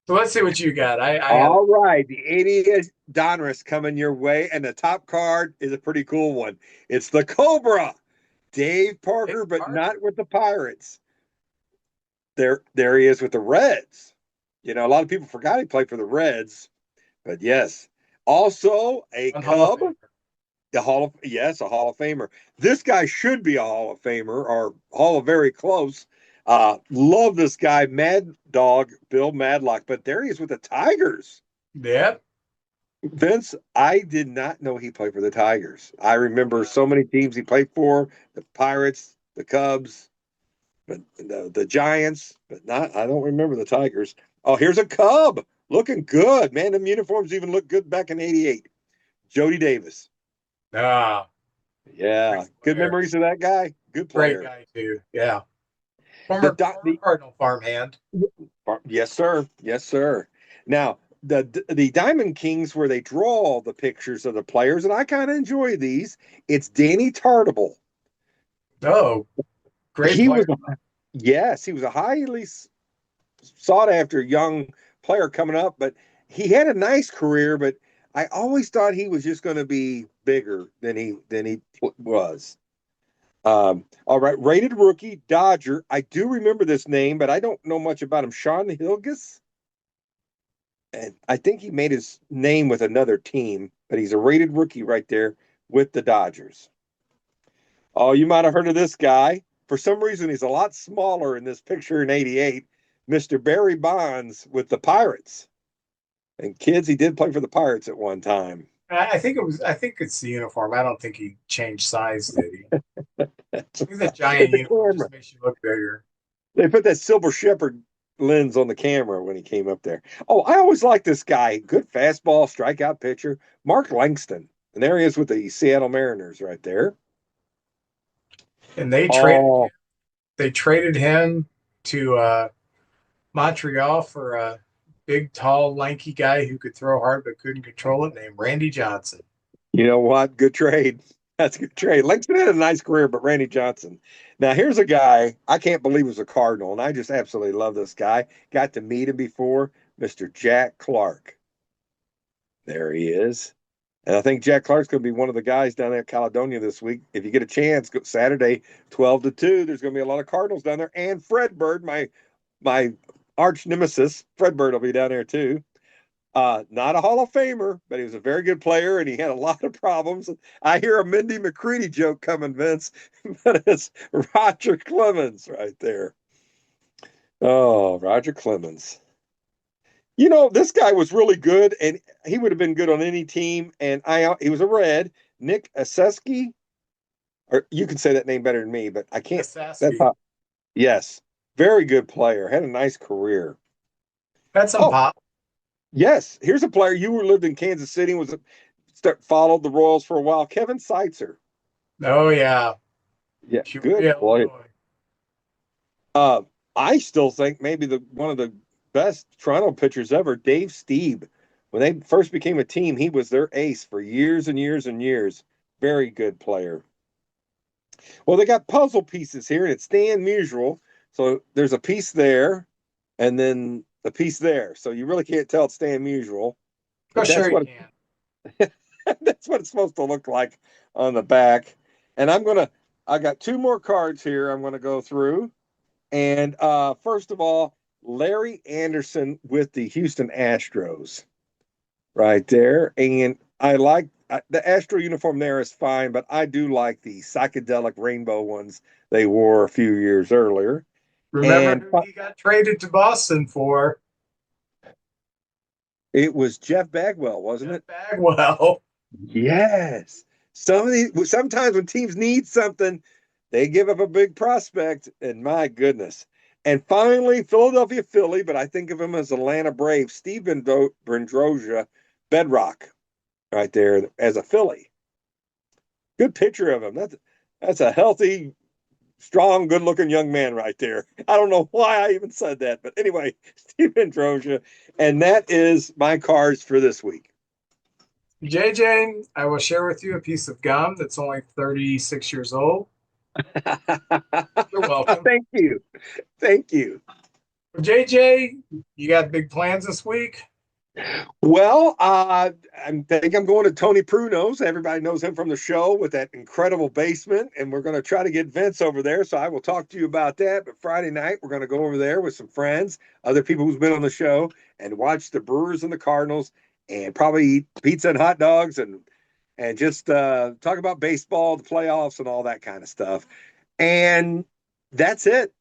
So let's see what you got. I have All right, the 80th Donruss coming your way, and the top card is a pretty cool one. It's the Cobra, Dave Dave Parker, but Parker. not with the Pirates. There he is with the Reds. You know, a lot of people forgot he played for the Reds, but yes, also a One Hall of Cub, Famer. a Hall of Famer. This guy should be a Hall of Famer or Hall of very close. Love this guy, Mad Dog Bill Madlock, but there he is with the Tigers. Yep. Vince, I did not know he played for the Tigers. I remember so many teams he played for, the Pirates, the Cubs, but the Giants, but not I don't remember the Tigers. Oh, here's a Cub looking good. Man, them uniforms even looked good back in '88. Jody Davis. Ah, Yeah. great Good player. memories of that guy. Good Great player. guy too. Yeah. The, Former the Cardinal farmhand. Yes, sir. Yes, sir. Now, the Diamond Kings, where they draw the pictures of the players, and I kind of enjoy these. It's Danny Tartable. Oh, great He was player. a, yes, he was a highly sought after young player coming up, but he had a nice career. But I always thought he was just going to be bigger than he was. All right, rated rookie Dodger. I do remember this name, but I don't know much about him. Sean Hilgis. And I think he made his name with another team, but he's a rated rookie right there with the Dodgers. Oh, you might have heard of this guy. For some reason, he's a lot smaller in this picture in '88. Mr. Barry Bonds with the Pirates. And kids, he did play for the Pirates at one time. I think it was. I think it's the uniform. I don't think he changed size, did he? I think the giant It's the uniform camera. just makes you look bigger. They put that silver shepherd lens on the camera when he came up there. Oh, I always liked this guy. Good fastball, strikeout pitcher, Mark Langston. And there he is with the Seattle Mariners right there. And they traded him. Oh, They traded him to Montreal for a big, tall, lanky guy who could throw hard but couldn't control it, named Randy Johnson. you know what? Good trade. That's a good trade. Langston had a nice career, but Randy Johnson. Now, here's a guy I can't believe was a Cardinal, and I just absolutely love this guy. Got to meet him before, Mr. Jack Clark. There he is. And I think Jack Clark's going to be one of the guys down there at Caledonia this week. If you get a chance, go Saturday, 12 to 2. There's going to be a lot of Cardinals down there. And Fred Bird, my arch nemesis, Fred Bird will be down there too. Not a Hall of Famer, but he was a very good player and he had a lot of problems. I hear a Mindy McCready joke coming, Vince, but it's Roger Clemens right there. Oh, Roger Clemens. You know, this guy was really good, and he would have been good on any team. And he was a Red. Nick Aseski, or you can say that name better than me, but I can't. That's Sassky. how. Yes, very good player. Had a nice career. Had some Oh, pop. yes. Here's a player you were lived in Kansas City. Followed the Royals for a while. Kevin Seitzer. Oh, yeah. Yeah, good Peoria, player. Illinois. Uh, I still think maybe the one of the best Toronto pitchers ever, Dave Stieb. When they first became a team, he was their ace for years and years and years. Very good player. Well, they got puzzle pieces here, and it's Stan Musial. So there's a piece there, and then a piece there. So you really can't tell it's Stan Musial, Oh, but sure you can. that's what it's supposed to look like on the back. And I got two more cards here I'm gonna go through. And first of all, Larry Anderson with the Houston Astros right there. And I like the Astro uniform there is fine, but I do like the psychedelic rainbow ones they wore a few years earlier. Remember And who he got traded to Boston for? it was Jeff Bagwell, wasn't Jeff it? Bagwell. Yes. Sometimes when teams need something, they give up a big prospect, and my goodness. And finally, Philadelphia Philly, but I think of him as Atlanta Brave, Steve Bendroja, Bedrock, right there as a Philly. Good picture of him. That's a healthy, strong, good-looking young man right there. I don't know why I even said that, but anyway, Steve Bendroja, and that is my cards for this week. JJ, I will share with you a piece of gum that's only 36 years old. You're welcome. Thank you. Thank you. Well, JJ, you got big plans this week? Well, think I'm going to Tony Pruno's. Everybody knows him from the show with that incredible basement, and we're going to try to get Vince over there. So I will talk to you about that. But Friday night, we're going to go over there with some friends, other people who's been on the show, and watch the Brewers and the Cardinals, and probably eat pizza and hot dogs, and just talk about baseball, the playoffs, and all that kind of stuff. And that's it.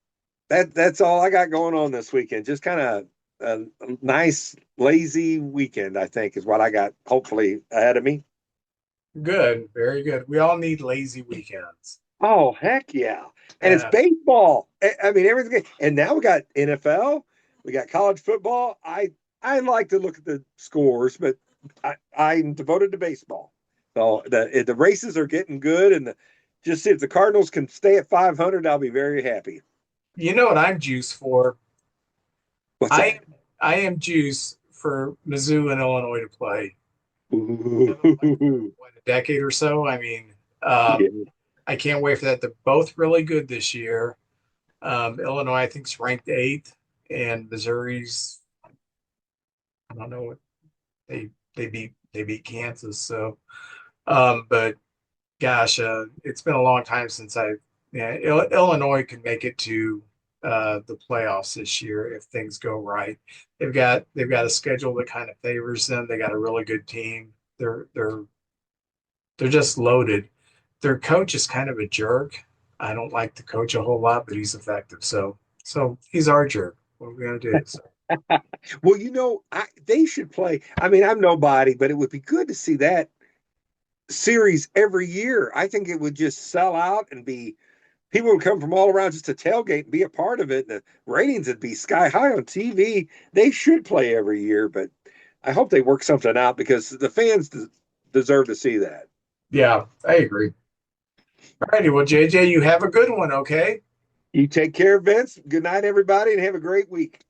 That's all I got going on this weekend. Just kind of a nice lazy weekend, I think, is what I got hopefully ahead of me. Good, very good. We all need lazy weekends. Oh, heck yeah. And it's Yeah, baseball. I mean, everything. And now we got NFL, we got college football. I like to look at the scores, but I'm devoted to baseball. So the races are getting good, and just see if the Cardinals can stay at 500, I'll be very happy. you know what I'm juiced for? What's I that? I am juiced for Mizzou and Illinois to play. They haven't played for Ooh. what, a decade or so. I mean, Yeah. I can't wait for that. They're both really good this year. Illinois, I think, is ranked eighth, and Missouri's, I don't know what they beat Kansas. So, but gosh, it's been a long time since yeah, Illinois can make it to the playoffs this year if things go right. They've got a schedule that kind of favors them. They got a really good team. They're just loaded. Their coach is kind of a jerk. I don't like the coach a whole lot, but he's effective. So he's our jerk. What are we gonna do? So, Well, they should play. I mean, I'm nobody, but it would be good to see that series every year. I think it would just sell out and be people would come from all around just to tailgate and be a part of it. The ratings would be sky high on TV. They should play every year, but I hope they work something out because the fans deserve to see that. yeah, I agree. All righty. Well, JJ, you have a good one, okay? You take care, Vince. Good night, everybody, and have a great week.